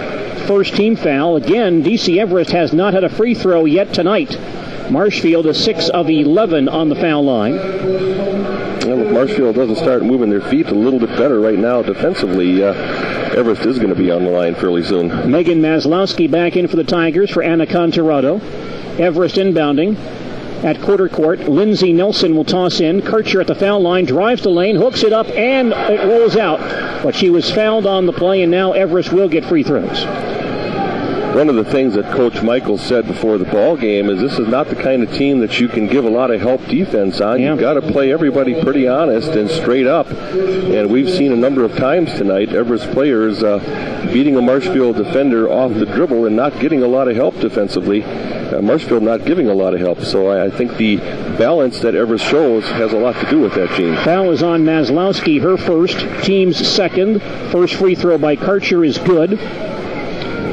first team foul. Again, DC Everest has not had a free throw yet tonight. Marshfield is 6 of 11 on the foul line. Well, if Marshfield doesn't start moving their feet a little bit better right now defensively, Everest is going to be on the line fairly soon. Megan Maslowski back in for the Tigers for Anna Contorado. Everest inbounding at quarter court. Lindsey Nelson will toss in. Kircher at the foul line, drives the lane, hooks it up, and it rolls out. But she was fouled on the play, and now Everest will get free throws. One of the things that Coach Michael said before the ball game is this is not the kind of team that you can give a lot of help defense on. You've got to play everybody pretty honest and straight up. And we've seen a number of times tonight Everest players beating a Marshfield defender off the dribble and not getting a lot of help defensively. Marshfield not giving a lot of help. So I think the balance that Everest shows has a lot to do with that, Gene. Foul is on Maslowski, her first, team's second. First free throw by Karcher is good.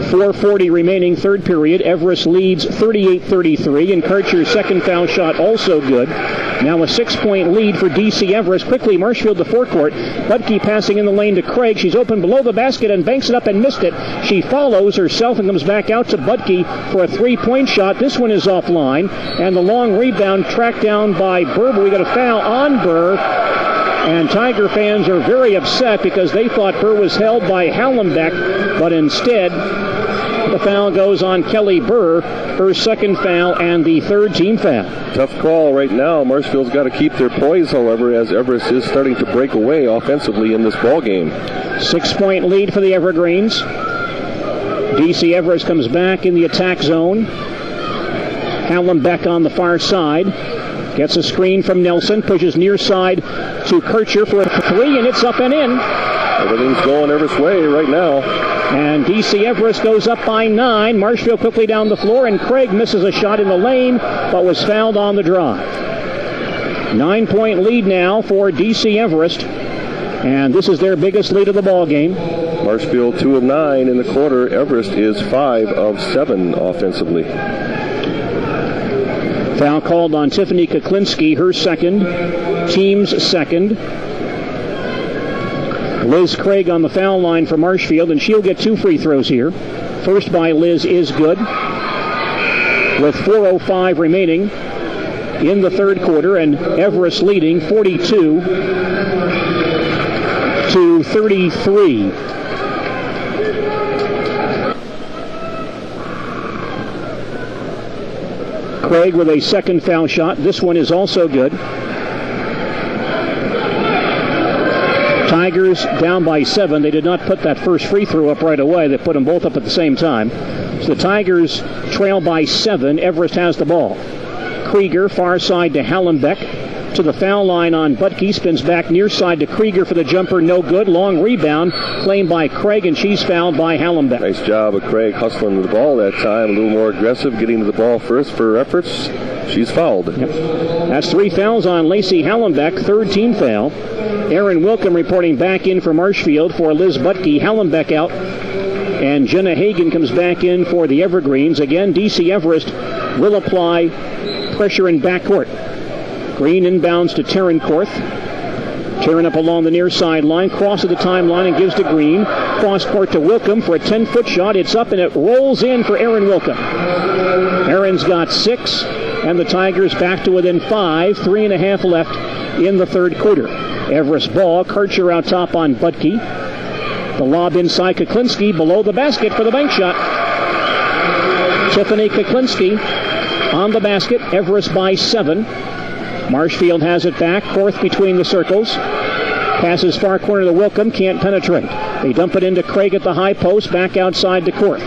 4:40 remaining, third period. Everest leads 38-33, and Karcher's second foul shot also good. Now a 6-point lead for DC Everest. Quickly, Marshfield to forecourt. Buttke passing in the lane to Craig. She's open below the basket and banks it up and missed it. She follows herself and comes back out to Buttke for a 3-point shot. This one is offline, and the long rebound tracked down by Burr, but we got a foul on Burr. And Tiger fans are very upset because they thought Burr was held by Hallenbeck, but instead the foul goes on Kelly Burr, her second foul and the third team foul. Tough call right now. Marshfield's got to keep their poise, however, as Everest is starting to break away offensively in this ball game. 6-point lead for the Evergreens. DC Everest comes back in the attack zone. Hallenbeck on the far side. Gets a screen from Nelson, pushes near side to Kircher for a 3, and it's up and in. Everything's going Everest's way right now. And DC Everest goes up by 9. Marshfield quickly down the floor, and Craig misses a shot in the lane, but was fouled on the drive. 9-point lead now for DC Everest, and this is their biggest lead of the ball game. Marshfield 2 of 9 in the quarter. Everest is 5 of 7 offensively. Foul called on Tiffany Kuklinski, her second, team's second. Liz Craig on the foul line for Marshfield, and she'll get 2 free throws here. First by Liz is good. With 4:05 remaining in the third quarter, and Everest leading 42-33. Craig with a second foul shot. This one is also good. Tigers down by 7. They did not put that first free throw up right away. They put them both up at the same time. So the Tigers trail by 7. Everest has the ball. Krieger far side to Hallenbeck. To the foul line on Buttke. Spins back near side to Krieger for the jumper. No good. Long rebound claimed by Craig, and she's fouled by Hallenbeck. Nice job of Craig hustling the ball that time. A little more aggressive, getting to the ball first for her efforts. She's fouled. Yep. That's 3 fouls on Lacey Hallenbeck. Third team foul. Aaron Wilkham reporting back in for Marshfield for Liz Buttke. Hallenbeck out. And Jenna Hagan comes back in for the Evergreens. Again, DC Everest will apply pressure in backcourt. Green inbounds to Taryn Korth. Taryn up along the near sideline, crosses the timeline and gives to Green. Cross court to Wilkham for a 10-foot shot. It's up and it rolls in for Aaron Wilkham. Aaron's got 6, and the Tigers back to within 5. 3.5 left in the third quarter. Everest ball. Kircher out top on Buttke. The lob inside Kuklinski below the basket for the bank shot. Tiffany Kuklinski on the basket. Everest by 7. Marshfield has it back. Korth between the circles. Passes far corner to Wilkham. Can't penetrate. They dump it into Craig at the high post. Back outside to Korth.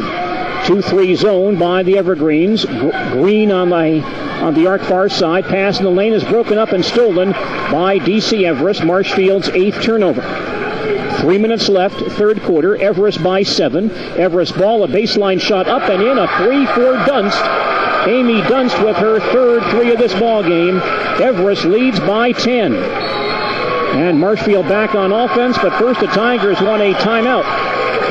2-3 zone by the Evergreens. Green on the arc far side. Pass in the lane is broken up and stolen by DC Everest. Marshfield's 8th turnover. 3 minutes left, third quarter. Everest by 7. Everest ball, a baseline shot up and in. A 3 for Dunst. Amy Dunst with her third 3 of this ball game. Everest leads by 10. And Marshfield back on offense, but first the Tigers want a timeout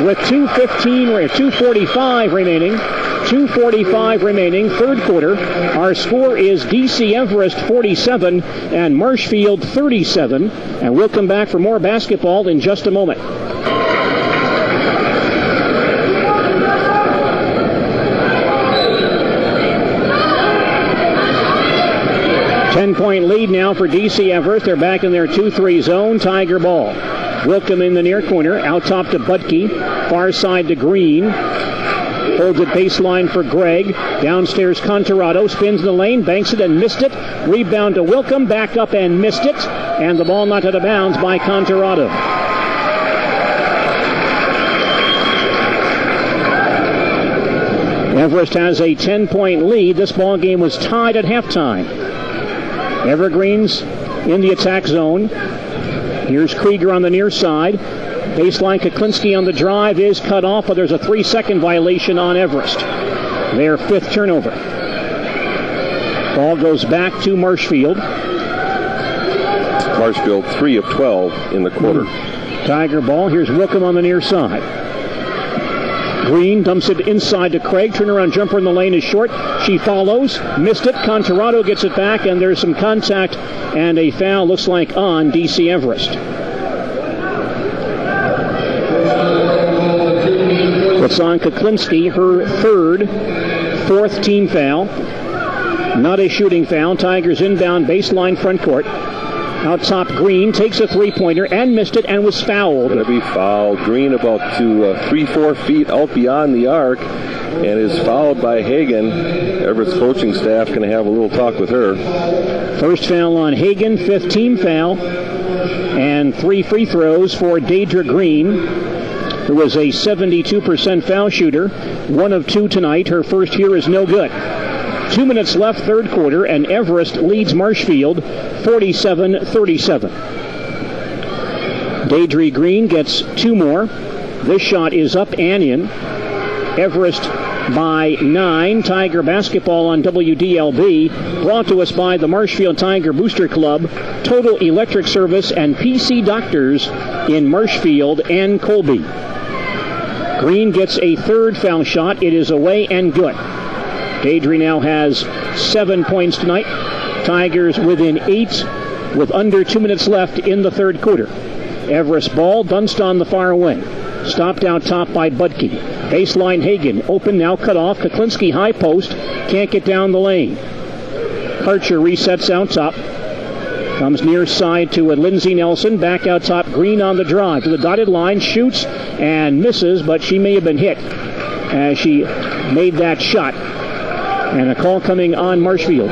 with 2:45 remaining. 2:45 remaining, third quarter. Our score is DC Everest 47 and Marshfield 37. And we'll come back for more basketball in just a moment. 10-point lead now for DC Everest. They're back in their 2-3 zone. Tiger ball. Wilkham in the near corner. Out top to Buttke. Far side to Green. Holds it baseline for Gregg. Downstairs Contorado. Spins in the lane. Banks it and missed it. Rebound to Wilkham. Back up and missed it. And the ball knocked out of bounds by Contorado. Everest has a 10-point lead. This ball game was tied at halftime. Evergreens in the attack zone. Here's Krieger on the near side. Baseline Kuklinski on the drive is cut off, but there's a 3-second violation on Everest. Their 5th turnover. Ball goes back to Marshfield. Marshfield 3 of 12 in the quarter. Tiger ball. Here's Wilkham on the near side. Green dumps it inside to Craig. Turnaround jumper in the lane is short. She follows. Missed it. Contorado gets it back, and there's some contact and a foul, looks like, on DC Everest. It's on Kuklinski, her 4th team foul. Not a shooting foul. Tigers inbound baseline front court. Out top, Green takes a three-pointer and missed it and was fouled. Going to be fouled. Green about to 3-4 feet out beyond the arc and is fouled by Hagen. Everett's coaching staff going to have a little talk with her. First foul on Hagen, 5th team foul, and 3 free throws for Daidre Green, who was a 72% foul shooter, 1 of 2 tonight. Her first here is no good. 2 minutes left, third quarter, and Everest leads Marshfield 47-37. Daidre Green gets 2 more. This shot is up and in. Everest by 9. Tiger basketball on WDLB, brought to us by the Marshfield Tiger Booster Club, Total Electric Service, and PC Doctors in Marshfield and Colby. Green gets a 3rd foul shot. It is away and good. Daidre now has 7 points tonight. Tigers within 8 with under 2 minutes left in the third quarter. Everest ball, Dunst on the far wing. Stopped out top by Buttke. Baseline Hagen, open, now cut off. Kuklinski high post, can't get down the lane. Karcher resets out top. Comes near side to Lindsey Nelson. Back out top, Green on the drive to the dotted line. Shoots and misses, but she may have been hit as she made that shot. And a call coming on Marshfield.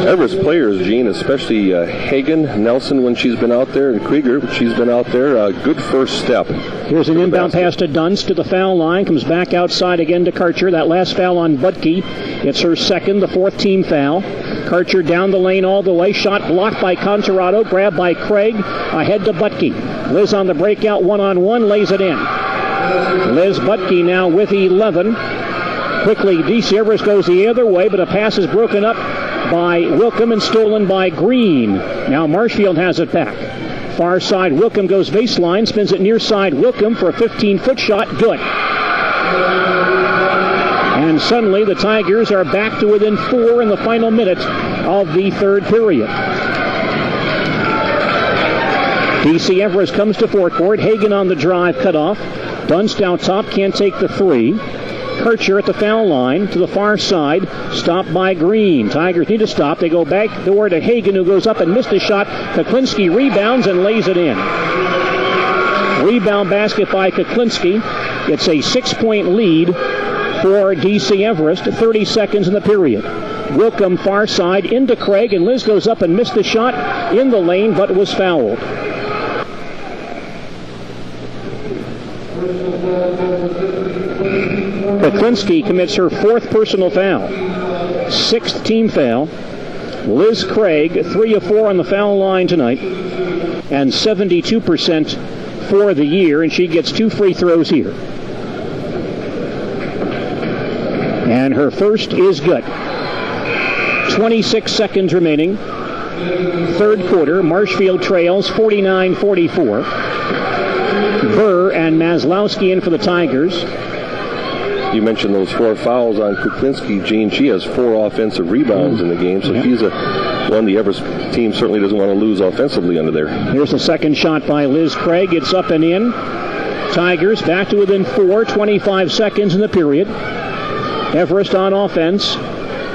Everest players, Gene, especially Hagen, Nelson when she's been out there, and Krieger when she's been out there, a good first step. Here's an inbound pass to Dunst to the foul line. Comes back outside again to Karcher. That last foul on Buttke. It's her 2nd, the 4th team foul. Karcher down the lane all the way. Shot blocked by Contorado. Grabbed by Craig. Ahead to Buttke. Liz on the breakout, one-on-one, lays it in. Liz Buttke now with 11. Quickly, DC Everest goes the other way, but a pass is broken up by Wilkham and stolen by Green. Now Marshfield has it back. Far side, Wilkham goes baseline, spins it near side, Wilkham for a 15-foot shot, good. And suddenly the Tigers are back to within 4 in the final minute of the third period. DC Everest comes to forecourt. Hagen on the drive, cut off. Dunst out top, can't take the 3. Karcher at the foul line to the far side, stopped by Green. Tigers need to stop. They go back door to Hagen, who goes up and missed a shot. Kuklinski rebounds and lays it in. Rebound basket by Kuklinski. It's a 6-point lead for DC Everest. 30 seconds in the period. Wilkham far side into Craig, and Liz goes up and missed the shot in the lane, but was fouled. Kuklinski commits her 4th personal foul. 6th team foul. Liz Craig, 3 of 4 on the foul line tonight, and 72% for the year, and she gets 2 free throws here. And her first is good. 26 seconds remaining. Third quarter, Marshfield trails 49-44. Burr and Maslowski in for the Tigers. You mentioned those 4 fouls on Kuklinski, Gene. She has 4 offensive rebounds in the game, so she's one the Everest team certainly doesn't want to lose offensively under there. Here's the second shot by Liz Craig. It's up and in. Tigers back to within 4, 25 seconds in the period. Everest on offense.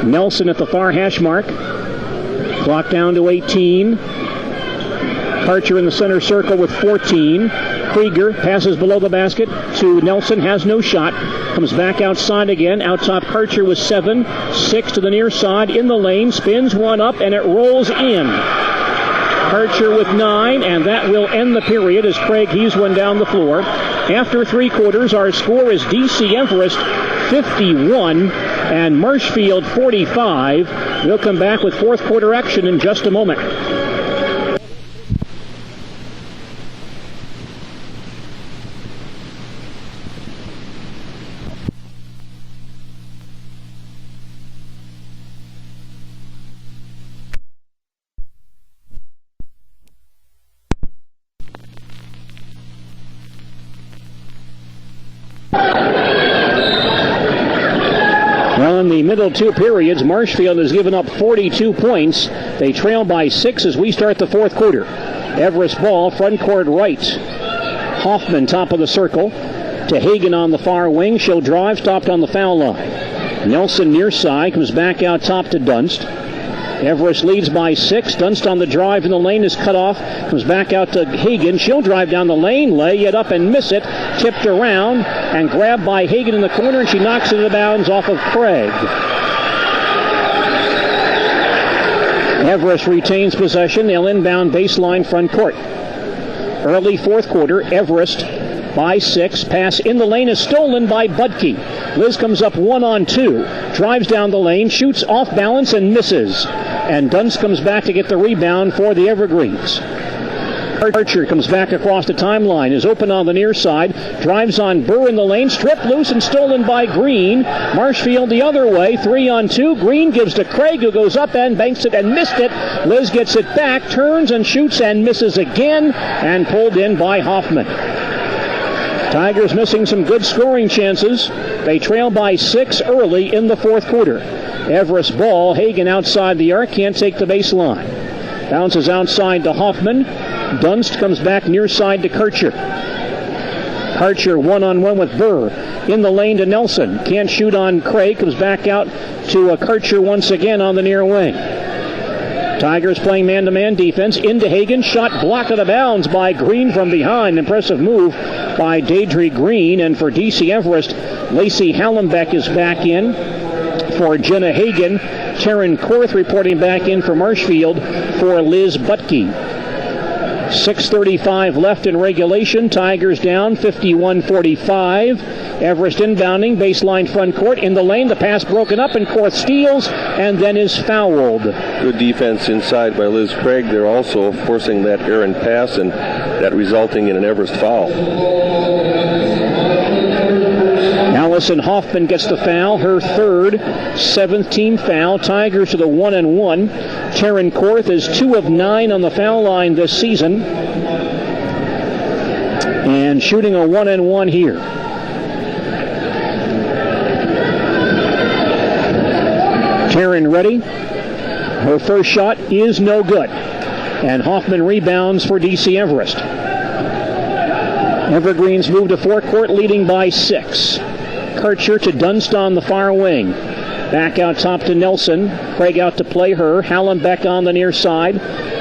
Nelson at the far hash mark. Clock down to 18. Karcher in the center circle with 14. Krieger passes below the basket to Nelson, has no shot. Comes back outside again. Out top, Karcher with 7. 6 to the near side in the lane. Spins one up, and it rolls in. Karcher with 9, and that will end the period as Craig heaves one down the floor. After 3 quarters, our score is DC Everest 51 and Marshfield 45. We'll come back with fourth quarter action in just a moment. In the middle 2 periods, Marshfield has given up 42 points. They trail by 6 as we start the fourth quarter. Everest ball, front court right. Hoffman, top of the circle. To Hagan on the far wing. She'll drive, stopped on the foul line. Nelson near side, comes back out top to Dunst. Everest leads by 6. Dunst on the drive in the lane is cut off. Comes back out to Hagan. She'll drive down the lane, lay it up and miss it. Tipped around and grabbed by Hagan in the corner, and she knocks it out of bounds off of Craig. Everest retains possession. They'll inbound baseline front court. Early fourth quarter, Everest by 6. Pass in the lane is stolen by Buttke. Liz comes up 1-on-2. Drives down the lane, shoots off balance and misses. And Dunst comes back to get the rebound for the Evergreens. Archer comes back across the timeline, is open on the near side, drives on Burr in the lane, stripped loose and stolen by Green. Marshfield the other way, 3-on-2. Green gives to Craig, who goes up and banks it and missed it. Liz gets it back, turns and shoots and misses again, and pulled in by Hoffman. Tigers missing some good scoring chances. They trail by 6 early in the fourth quarter. Everest ball, Hagan outside the arc, can't take the baseline. Bounces outside to Hoffman. Dunst comes back near side to Karcher. Karcher 1-on-1 with Burr. In the lane to Nelson. Can't shoot on Craig. Comes back out to Karcher once again on the near wing. Tigers playing man-to-man defense. Into Hagan. Shot blocked out of bounds by Green from behind. Impressive move by Daidre Green. And for DC Everest, Lacey Hallenbeck is back in for Jenna Hagan. Taryn Korth reporting back in for Marshfield for Liz Buttke. 6:35 left in regulation. Tigers down 51-45. Everest inbounding, baseline front court. In the lane, the pass broken up, and Korth steals and then is fouled. Good defense inside by Liz Craig. They're also forcing that errant pass, and that resulting in an Everest foul. Allison Hoffman gets the foul, her third, 7th team foul. Tigers to the 1-and-1. Taryn Korth is 2 of 9 on the foul line this season, and shooting a 1-and-1 here. Taryn ready. Her first shot is no good, and Hoffman rebounds for DC Everest. Evergreens move to forecourt, leading by 6. Karcher to Dunst on the far wing. Back out top to Nelson. Craig out to play her. Hallenbeck on the near side.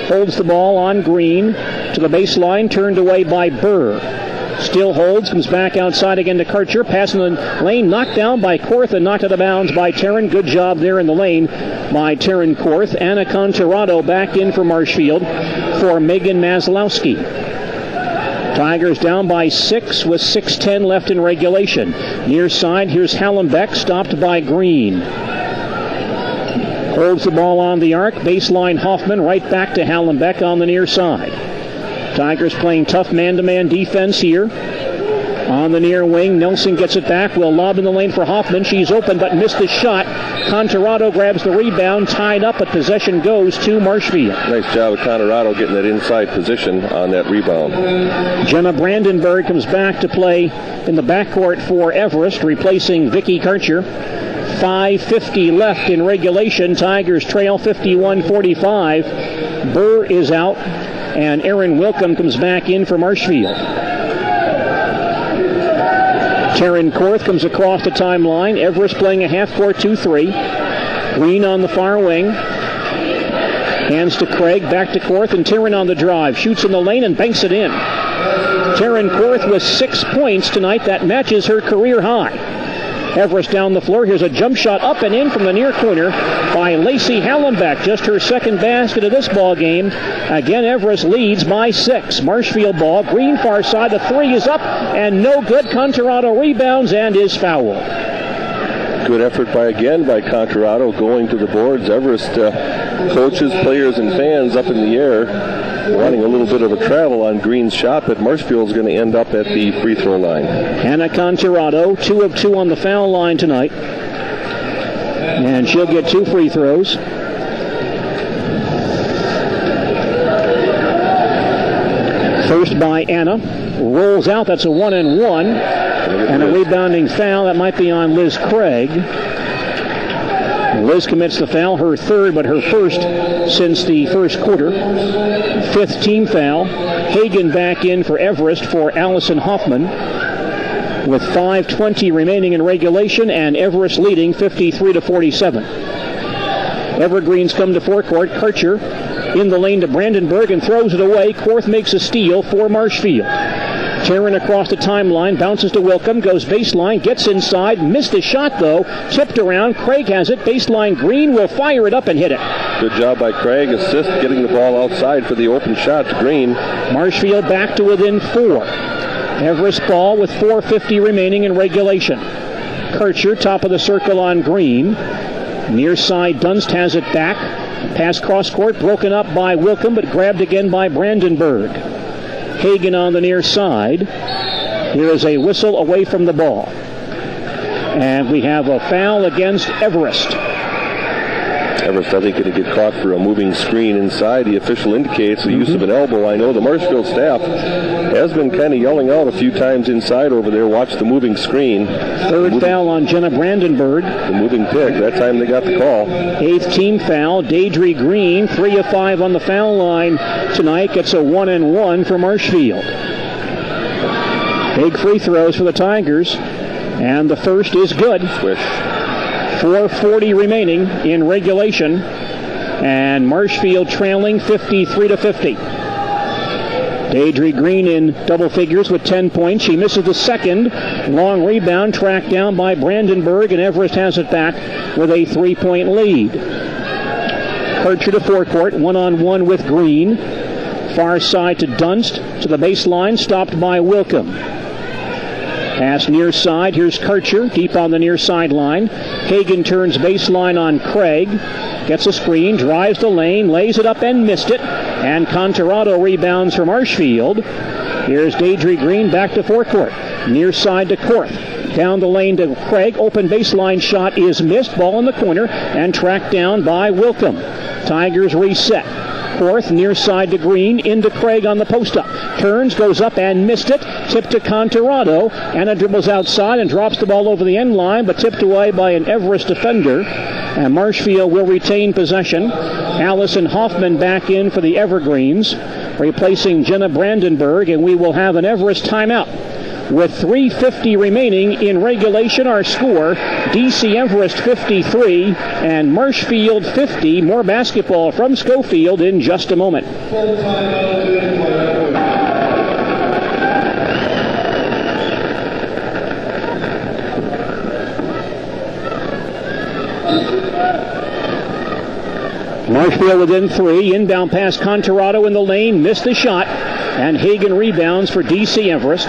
Holds the ball on Green. To the baseline, turned away by Burr. Still holds, comes back outside again to Karcher. Pass in the lane, knocked down by Korth and knocked out of bounds by Taryn. Good job there in the lane by Taryn Korth. Anna Contorado back in for Marshfield for Megan Maslowski. Tigers down by 6 with 6:10 left in regulation. Near side, here's Hallenbeck, stopped by Green. Holds the ball on the arc. Baseline Hoffman, right back to Hallenbeck on the near side. Tigers playing tough man-to-man defense here. On the near wing, Nelson gets it back. Will lob in the lane for Hoffman. She's open but missed the shot. Contorado grabs the rebound, tied up, but possession goes to Marshfield. Nice job of Contorado getting that inside position on that rebound. Jenna Brandenburg comes back to play in the backcourt for Everest, replacing Vicky Karcher. 5:50 left in regulation. Tigers trail 51-45. Burr is out, and Erin Wilkham comes back in for Marshfield. Taryn Korth comes across the timeline. Everest playing a half-court 2-3. Green on the far wing. Hands to Craig, back to Korth, and Taryn on the drive. Shoots in the lane and banks it in. Taryn Korth with 6 points tonight. That matches her career high. Everest down the floor. Here's a jump shot up and in from the near corner by Lacey Hallenbeck. Just her second basket of this ball game. Again, Everest leads by 6. Marshfield ball. Green far side. The three is up and no good. Contorado rebounds and is fouled. Good effort by Contorado going to the boards. Everest coaches, players, and fans up in the air, running a little bit of a travel on Green's shot, but Marshfield's going to end up at the free throw line. Hannah Contorado, 2 of 2 on the foul line tonight. And she'll get 2 free throws. First by Anna. Rolls out. That's a 1-and-1. And a rebounding foul. That might be on Liz Craig. Liz commits the foul, her third, but her first since the first quarter. 5th team foul. Hagen back in for Everest for Allison Hoffman. With 5:20 remaining in regulation, and Everest leading 53-47. Evergreens come to forecourt. Karcher in the lane to Brandenburg and throws it away. Korth makes a steal for Marshfield. Taryn across the timeline, bounces to Wilkham, goes baseline, gets inside, missed a shot though, tipped around. Craig has it, baseline. Green will fire it up and hit it. Good job by Craig, assist getting the ball outside for the open shot to Green. Marshfield back to within 4. Everest ball with 4:50 remaining in regulation. Karcher, top of the circle on Green. Near side, Dunst has it back. Pass cross court, broken up by Wilkham, but grabbed again by Brandenburg. Hagen on the near side. Here is a whistle away from the ball. And we have a foul against Everest. Everest, I think, going to get caught for a moving screen inside. The official indicates the use of an elbow. I know the Marshfield staff has been kind of yelling out a few times inside over there. Watch the moving screen. Third foul on Jenna Brandenburg. The moving pick. That time they got the call. 8th team foul. Daidre Green, 3 of 5 on the foul line tonight. Gets a 1-and-1 for Marshfield. Big free throws for the Tigers. And the first is good. Swish. 4:40 remaining in regulation, and Marshfield trailing 53-50. Daidre Green in double figures with 10 points. She misses the second. Long rebound tracked down by Brandenburg, and Everest has it back with a 3-point lead. Karcher to forecourt, 1-on-1 with Green. Far side to Dunst, to the baseline, stopped by Wilkham. Pass near side. Here's Karcher, deep on the near sideline. Hagen turns baseline on Craig. Gets a screen, drives the lane, lays it up and missed it. And Contorado rebounds for Marshfield. Here's Daidre Green back to forecourt. Near side to Korth. Down the lane to Craig. Open baseline shot is missed. Ball in the corner and tracked down by Wilkham. Tigers reset. Korth near side to Green, into Craig on the post-up. Turns, goes up and missed it. Tipped to Contorado. Anna dribbles outside and drops the ball over the end line, but tipped away by an Everest defender. And Marshfield will retain possession. Allison Hoffman back in for the Evergreens, replacing Jenna Brandenburg, and we will have an Everest timeout. With 3:50 remaining in regulation, our score, DC Everest 53 and Marshfield 50. More basketball from Schofield in just a moment. Marshfield within 3. Inbound pass, Contorado in the lane, missed the shot, and Hagen rebounds for DC Everest.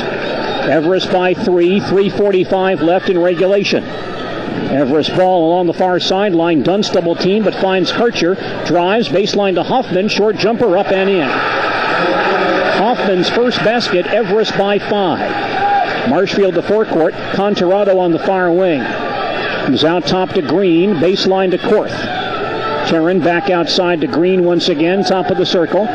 Everest by 3, 3:45 left in regulation. Everest ball along the far sideline. Dunst double team, but finds Karcher. Drives baseline to Hoffman. Short jumper up and in. Hoffman's first basket. Everest by 5. Marshfield to forecourt. Contorado on the far wing. Comes out top to Green. Baseline to Korth. Taryn back outside to Green once again. Top of the circle.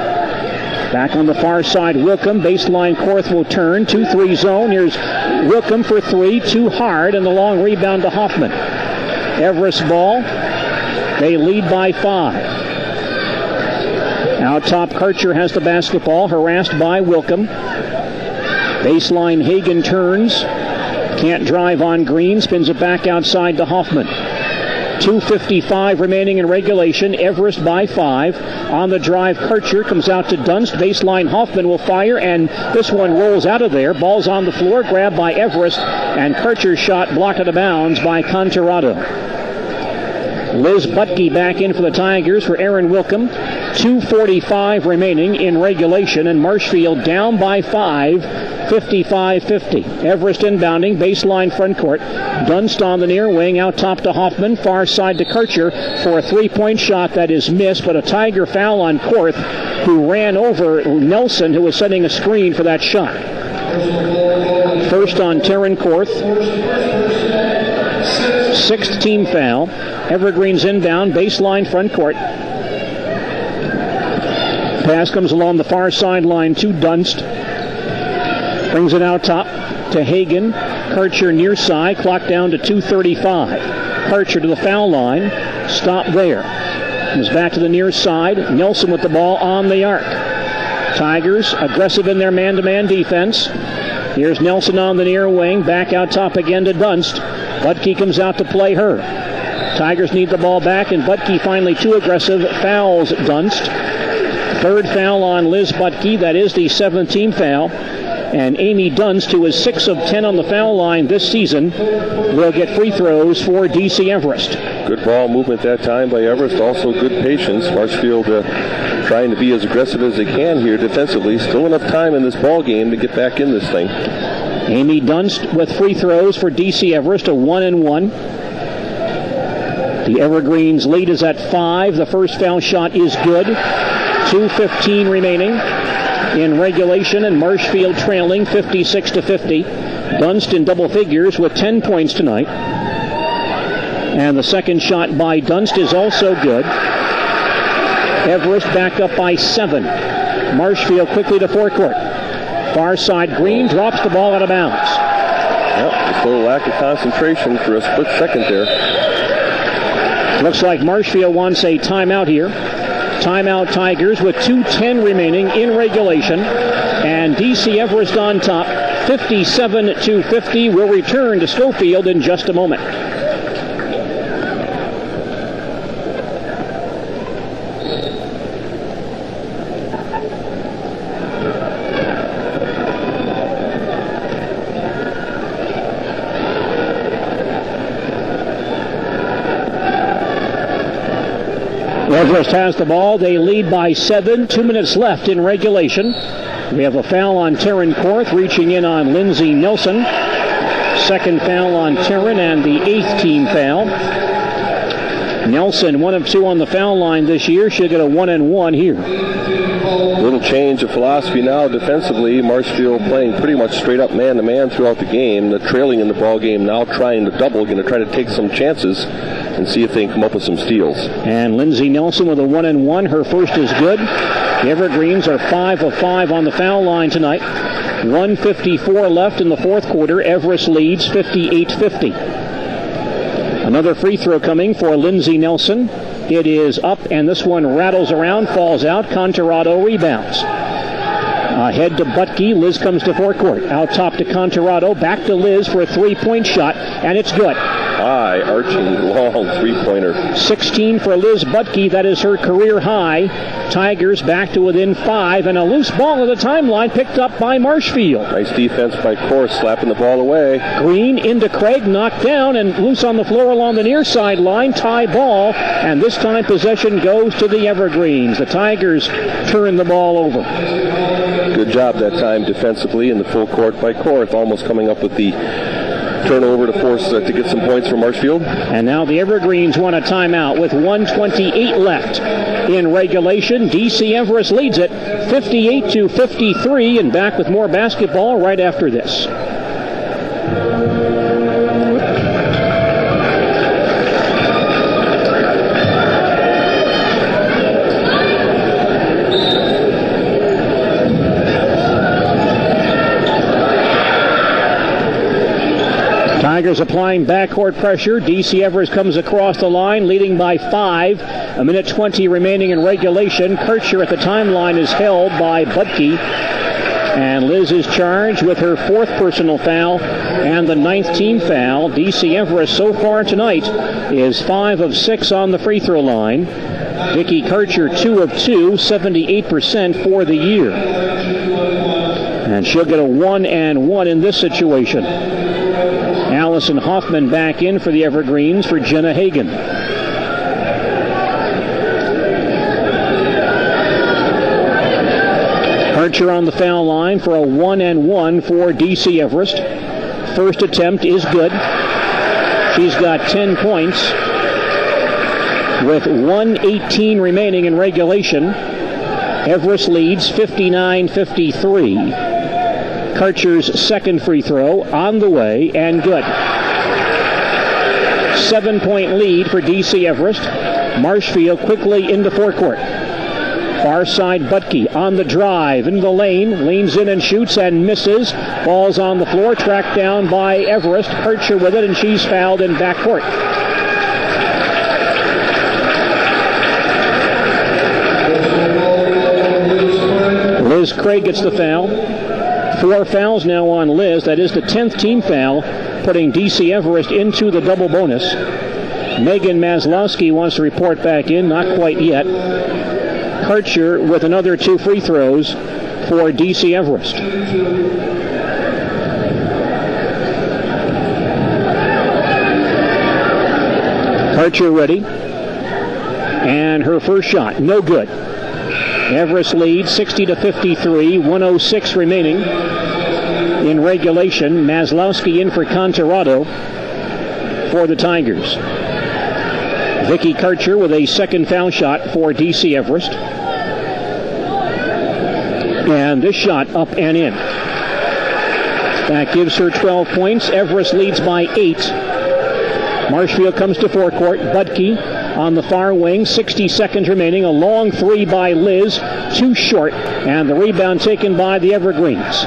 Back on the far side, Wilkham. Baseline, Korth will turn. 2-3 zone. Here's Wilkham for 3. Too hard, and the long rebound to Hoffman. Everest ball. They lead by 5. Out top, Karcher has the basketball, harassed by Wilkham. Baseline, Hagen turns. Can't drive on Green. Spins it back outside to Hoffman. 2:55 remaining in regulation. Everest by 5. On the drive, Karcher comes out to Dunst. Baseline, Hoffman will fire, and this one rolls out of there. Ball's on the floor, grabbed by Everest, and Karcher's shot blocked out of bounds by Contarado. Liz Buttke back in for the Tigers for Aaron Wilkham. 2:45 remaining in regulation, and Marshfield down by 5. 55-50. Everest inbounding, baseline front court. Dunst on the near wing, out top to Hoffman, far side to Karcher for a three-point shot that is missed, but a Tiger foul on Korth, who ran over Nelson, who was setting a screen for that shot. First on Terran Korth. 6th team foul. Evergreen's inbound, baseline front court. Pass comes along the far sideline to Dunst. Brings it out top to Hagen. Karcher near side. Clock down to 2:35. Karcher to the foul line. Stop there. Comes back to the near side. Nelson with the ball on the arc. Tigers aggressive in their man-to-man defense. Here's Nelson on the near wing. Back out top again to Dunst. Buttke comes out to play her. Tigers need the ball back, and Buttke finally too aggressive. Fouls Dunst. 3rd foul on Liz Buttke. That is the 7th team foul. And Amy Dunst, who is 6 of 10 on the foul line this season, will get free throws for DC Everest. Good ball movement that time by Everest. Also good patience. Marshfield trying to be as aggressive as they can here defensively. Still enough time in this ball game to get back in this thing. Amy Dunst with free throws for DC Everest, a 1-and-1. The Evergreens lead is at 5. The first foul shot is good. 2:15 remaining in regulation, and Marshfield trailing 56-50. Dunst in double figures with 10 points tonight. And the second shot by Dunst is also good. Everest back up by 7. Marshfield quickly to forecourt. Far side, Green drops the ball out of bounds. Yep, just a little lack of concentration for a split second there. Looks like Marshfield wants a timeout here. Timeout Tigers with 2:10 remaining in regulation. And DC Everest on top, 57-50. We'll return to Schofield in just a moment. Everest has the ball. They lead by 7. 2 minutes left in regulation. We have a foul on Terran Korth, reaching in on Lindsey Nelson. Second foul on Terran, and the 8th team foul. Nelson, 1 of 2 on the foul line this year. Should get a 1-and-1 here. Little change of philosophy now defensively. Marshfield playing pretty much straight up man-to-man throughout the game. The trailing in the ball game now trying to double, going to try to take some chances and see if they can come up with some steals. And Lindsey Nelson with a 1-and-1. Her first is good. The Evergreens are 5 of 5 on the foul line tonight. 1:54 left in the fourth quarter. Everest leads 58-50. Another free throw coming for Lindsey Nelson. It is up, and this one rattles around, falls out. Contarado rebounds. Ahead to Buttke. Liz comes to forecourt. Out top to Contarado. Back to Liz for a three-point shot, and it's good. High, arching, long three-pointer. 16 for Liz Buttke. That is her career high. Tigers back to within 5, and a loose ball at the timeline picked up by Marshfield. Nice defense by Korth, slapping the ball away. Green into Craig, knocked down, and loose on the floor along the near sideline. Tie ball, and this time possession goes to the Evergreens. The Tigers turn the ball over. Good job that time defensively in the full court by Korth, almost coming up with the turnover to force to get some points for Marshfield. And now the Evergreens want a timeout with 1:28 left in regulation. DC Everest leads it 58-53, and back with more basketball right after this. Tigers applying backcourt pressure. DC Everest comes across the line, leading by 5. A minute 20 remaining in regulation. Karcher at the timeline is held by Buttke. And Liz is charged with her 4th personal foul and the 9th team foul. DC Everest so far tonight is 5 of 6 on the free throw line. Vicky Karcher 2 of 2, 78% for the year. And she'll get a 1-and-1 in this situation. Allison Hoffman back in for the Evergreens for Jenna Hagan. Karcher on the foul line for a 1-and-1 for DC Everest. First attempt is good. She's got 10 points with 1:18 remaining in regulation. Everest leads 59-53. Karcher's second free throw on the way and good. 7-point lead for DC Everest. Marshfield quickly into forecourt. Far side Buttke on the drive into the lane, leans in and shoots and misses. Ball's on the floor, tracked down by Everest. Karcher with it, and she's fouled in backcourt. Liz Craig gets the foul. 4 fouls now on Liz. That is the 10th team foul, putting DC Everest into the double bonus. Megan Maslowski wants to report back in. Not quite yet. Karcher with another 2 free throws for DC Everest. Karcher ready. And her first shot, no good. Everest leads 60-53, 1:06 remaining in regulation. Maslowski in for Contorado for the Tigers. Vicky Karcher with a second foul shot for DC Everest. And this shot up and in. That gives her 12 points. Everest leads by 8. Marshfield comes to forecourt. Buttke on the far wing, 60 seconds remaining. A long 3 by Liz, too short, and the rebound taken by the Evergreens.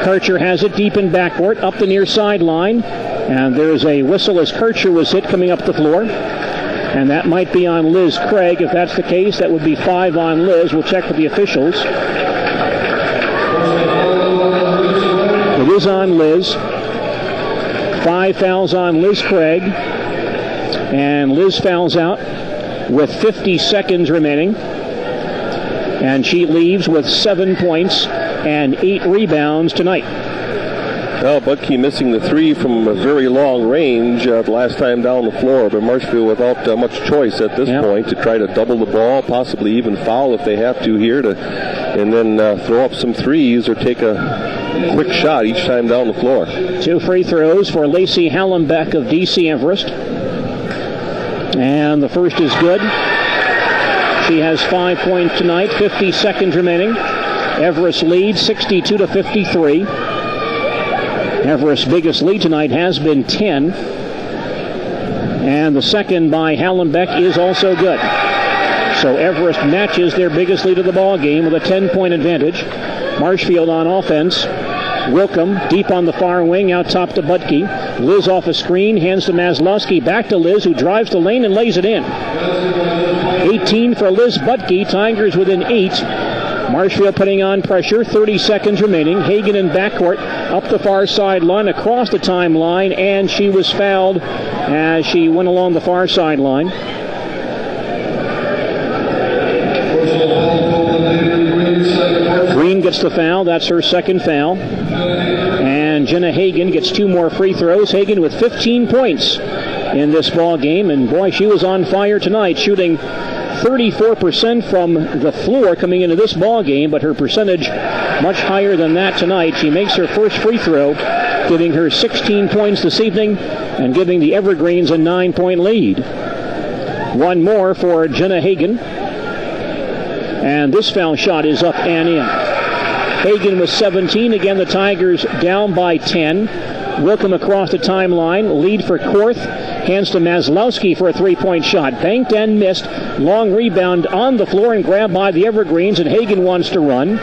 Karcher has it deep in backcourt, up the near sideline, and there's a whistle as Karcher was hit coming up the floor, and that might be on Liz Craig. If that's the case, that would be 5 on Liz. We'll check with the officials. It is on Liz. 5 fouls on Liz Craig. And Liz fouls out with 50 seconds remaining. And she leaves with 7 points and 8 rebounds tonight. Well, Buttke missing the 3 from a very long range the last time down the floor, but Marshfield without much choice at this point to try to double the ball, possibly even foul if they have to here, and then throw up some threes or take a quick shot each time down the floor. 2 free throws for Lacey Hallenbeck of DC Everest. And the first is good. She has 5 points tonight, 50 seconds remaining. Everest leads 62-53. Everest's biggest lead tonight has been 10. And the second by Hallenbeck is also good. So Everest matches their biggest lead of the ball game with a 10-point advantage. Marshfield on offense. Wilkham deep on the far wing, out top to Buttke. Liz off a screen, hands to Maslowski, back to Liz, who drives the lane and lays it in. 18 for Liz Buttke, Tigers within 8. Marshfield putting on pressure, 30 seconds remaining. Hagan in backcourt, up the far sideline, across the timeline, and she was fouled as she went along the far sideline. Green gets the foul. That's her second foul. And Jenna Hagan gets 2 more free throws. Hagan with 15 points in this ball game. And boy, she was on fire tonight, shooting 34% from the floor coming into this ball game, but her percentage much higher than that tonight. She makes her first free throw, giving her 16 points this evening and giving the Evergreens a 9-point lead. 1 more for Jenna Hagan. And this foul shot is up and in. Hagan with 17. Again, the Tigers down by 10. Wilkham across the timeline. Lead for Korth. Hands to Maslowski for a 3-point shot. Banked and missed. Long rebound on the floor and grabbed by the Evergreens, and Hagan wants to run.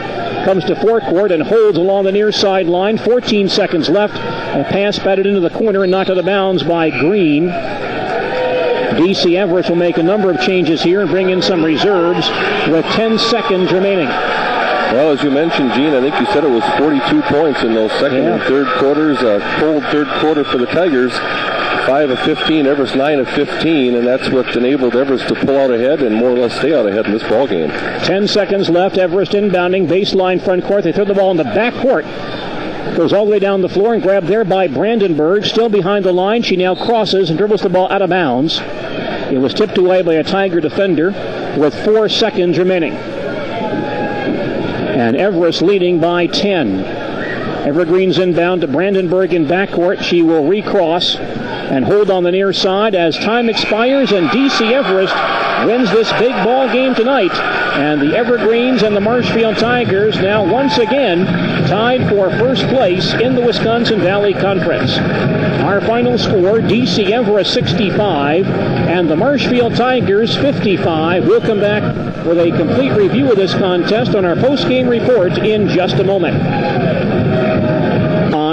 Comes to forecourt and holds along the near sideline. 14 seconds left. A pass batted into the corner and knocked out of bounds by Green. DC Everest will make a number of changes here and bring in some reserves with 10 seconds remaining. Well, as you mentioned, Gene, I think you said it was 42 points in those second and third quarters. A cold third quarter for the Tigers. 5 of 15, Everest 9 of 15, and that's what enabled Everest to pull out ahead and more or less stay out ahead in this ball game. 10 seconds left. Everest inbounding, baseline front court. They throw the ball in the back court. Goes all the way down the floor and grabbed there by Brandenburg. Still behind the line. She now crosses and dribbles the ball out of bounds. It was tipped away by a Tiger defender with 4 seconds remaining. And Everest leading by 10. Evergreen's inbound to Brandenburg in backcourt. She will recross and hold on the near side as time expires, and DC Everest wins this big ball game tonight. And the Evergreens and the Marshfield Tigers now once again tied for first place in the Wisconsin Valley Conference. Our final score, DC Everest 65 and the Marshfield Tigers 55. We'll come back with a complete review of this contest on our post-game report in just a moment.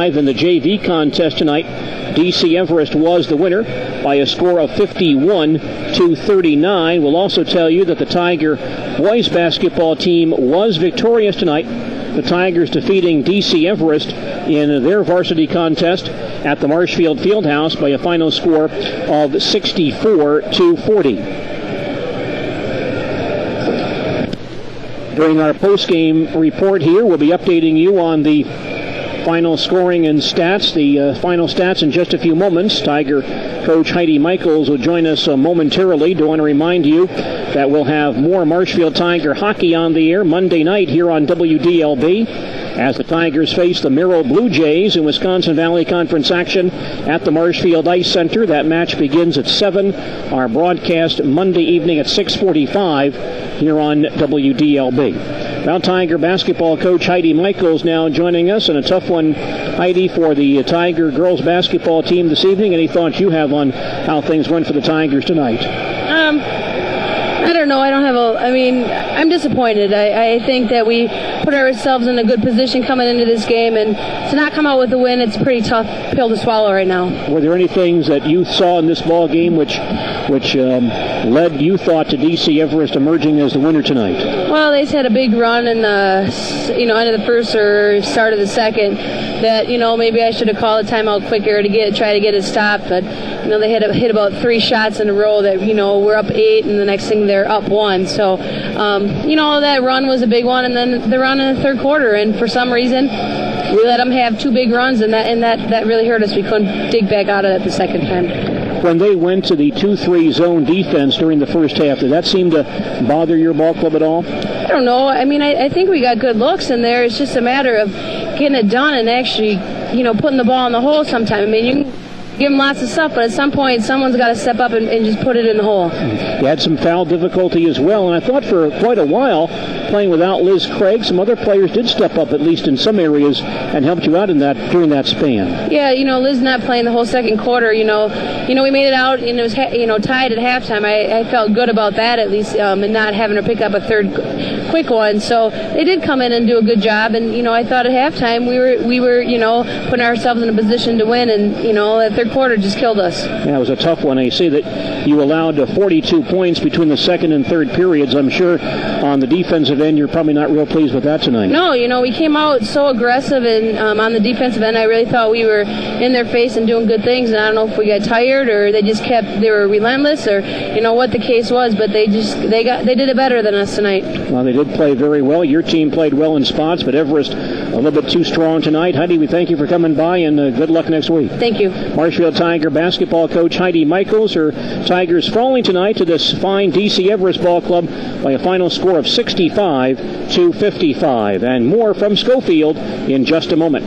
In the JV contest tonight, DC Everest was the winner by a score of 51-39. We'll also tell you that the Tiger boys basketball team was victorious tonight. The Tigers defeating DC Everest in their varsity contest at the Marshfield Fieldhouse by a final score of 64-40. During our post-game report here, we'll be updating you on the final scoring and stats, the final stats in just a few moments. Tiger coach Heidi Michaels will join us momentarily. Do want to remind you that we'll have more Marshfield Tiger hockey on the air Monday night here on WDLB as the Tigers face the Merrill Blue Jays in Wisconsin Valley Conference action at the Marshfield Ice Center. That match begins at 7. Our broadcast Monday evening at 6:45 here on WDLB. Now Tiger basketball coach Heidi Michaels now joining us, and a tough one, Heidi, for the Tiger girls basketball team this evening. Any thoughts you have on how things went for the Tigers tonight? I don't know. I'm disappointed. I think that we put ourselves in a good position coming into this game, and to not come out with a win, it's a pretty tough pill to swallow right now. Were there any things that you saw in this ball game which led, you thought, to DC Everest emerging as the winner tonight? Well, they just had a big run in the end of the first or start of the second that maybe I should have called a timeout quicker to try to get it stopped, but they had hit about 3 shots in a row that we're up 8, and the next thing they're up 1. So that run was a big one, and then the run in the third quarter, and for some reason we let them have 2 big runs, and that really hurt us. We couldn't dig back out of it the second time. When they went to the 2-3 zone defense during the first half, did that seem to bother your ball club at all? I don't know. I think we got good looks in there. It's just a matter of getting it done and actually, putting the ball in the hole sometime. You can give them lots of stuff, but at some point someone's got to step up and just put it in the hole. You had some foul difficulty as well, and I thought for quite a while, playing without Liz Craig, some other players did step up, at least in some areas, and helped you out during that span. Yeah, Liz not playing the whole second quarter. We made it out, and it was tied at halftime. I felt good about that at least, and not having to pick up a third quick one. So they did come in and do a good job, and I thought at halftime we were putting ourselves in a position to win, and that third quarter just killed us. Yeah, it was a tough one. I see that you allowed 42 points between the second and third periods. I'm sure on the defensive end you're probably not real pleased with that tonight. No, we came out so aggressive, and on the defensive end I really thought we were in their face and doing good things, and I don't know if we got tired or they were relentless, or what the case was, but they did it better than us tonight. Well, they did play very well. Your team played well in spots, but Everest a little bit too strong tonight. Heidi, we thank you for coming by, and good luck next week. Thank you. Marshfield Tiger basketball coach Heidi Michaels. Her Tigers falling tonight to this fine DC Everest ball club by a final score of 65-55. And more from Schofield in just a moment.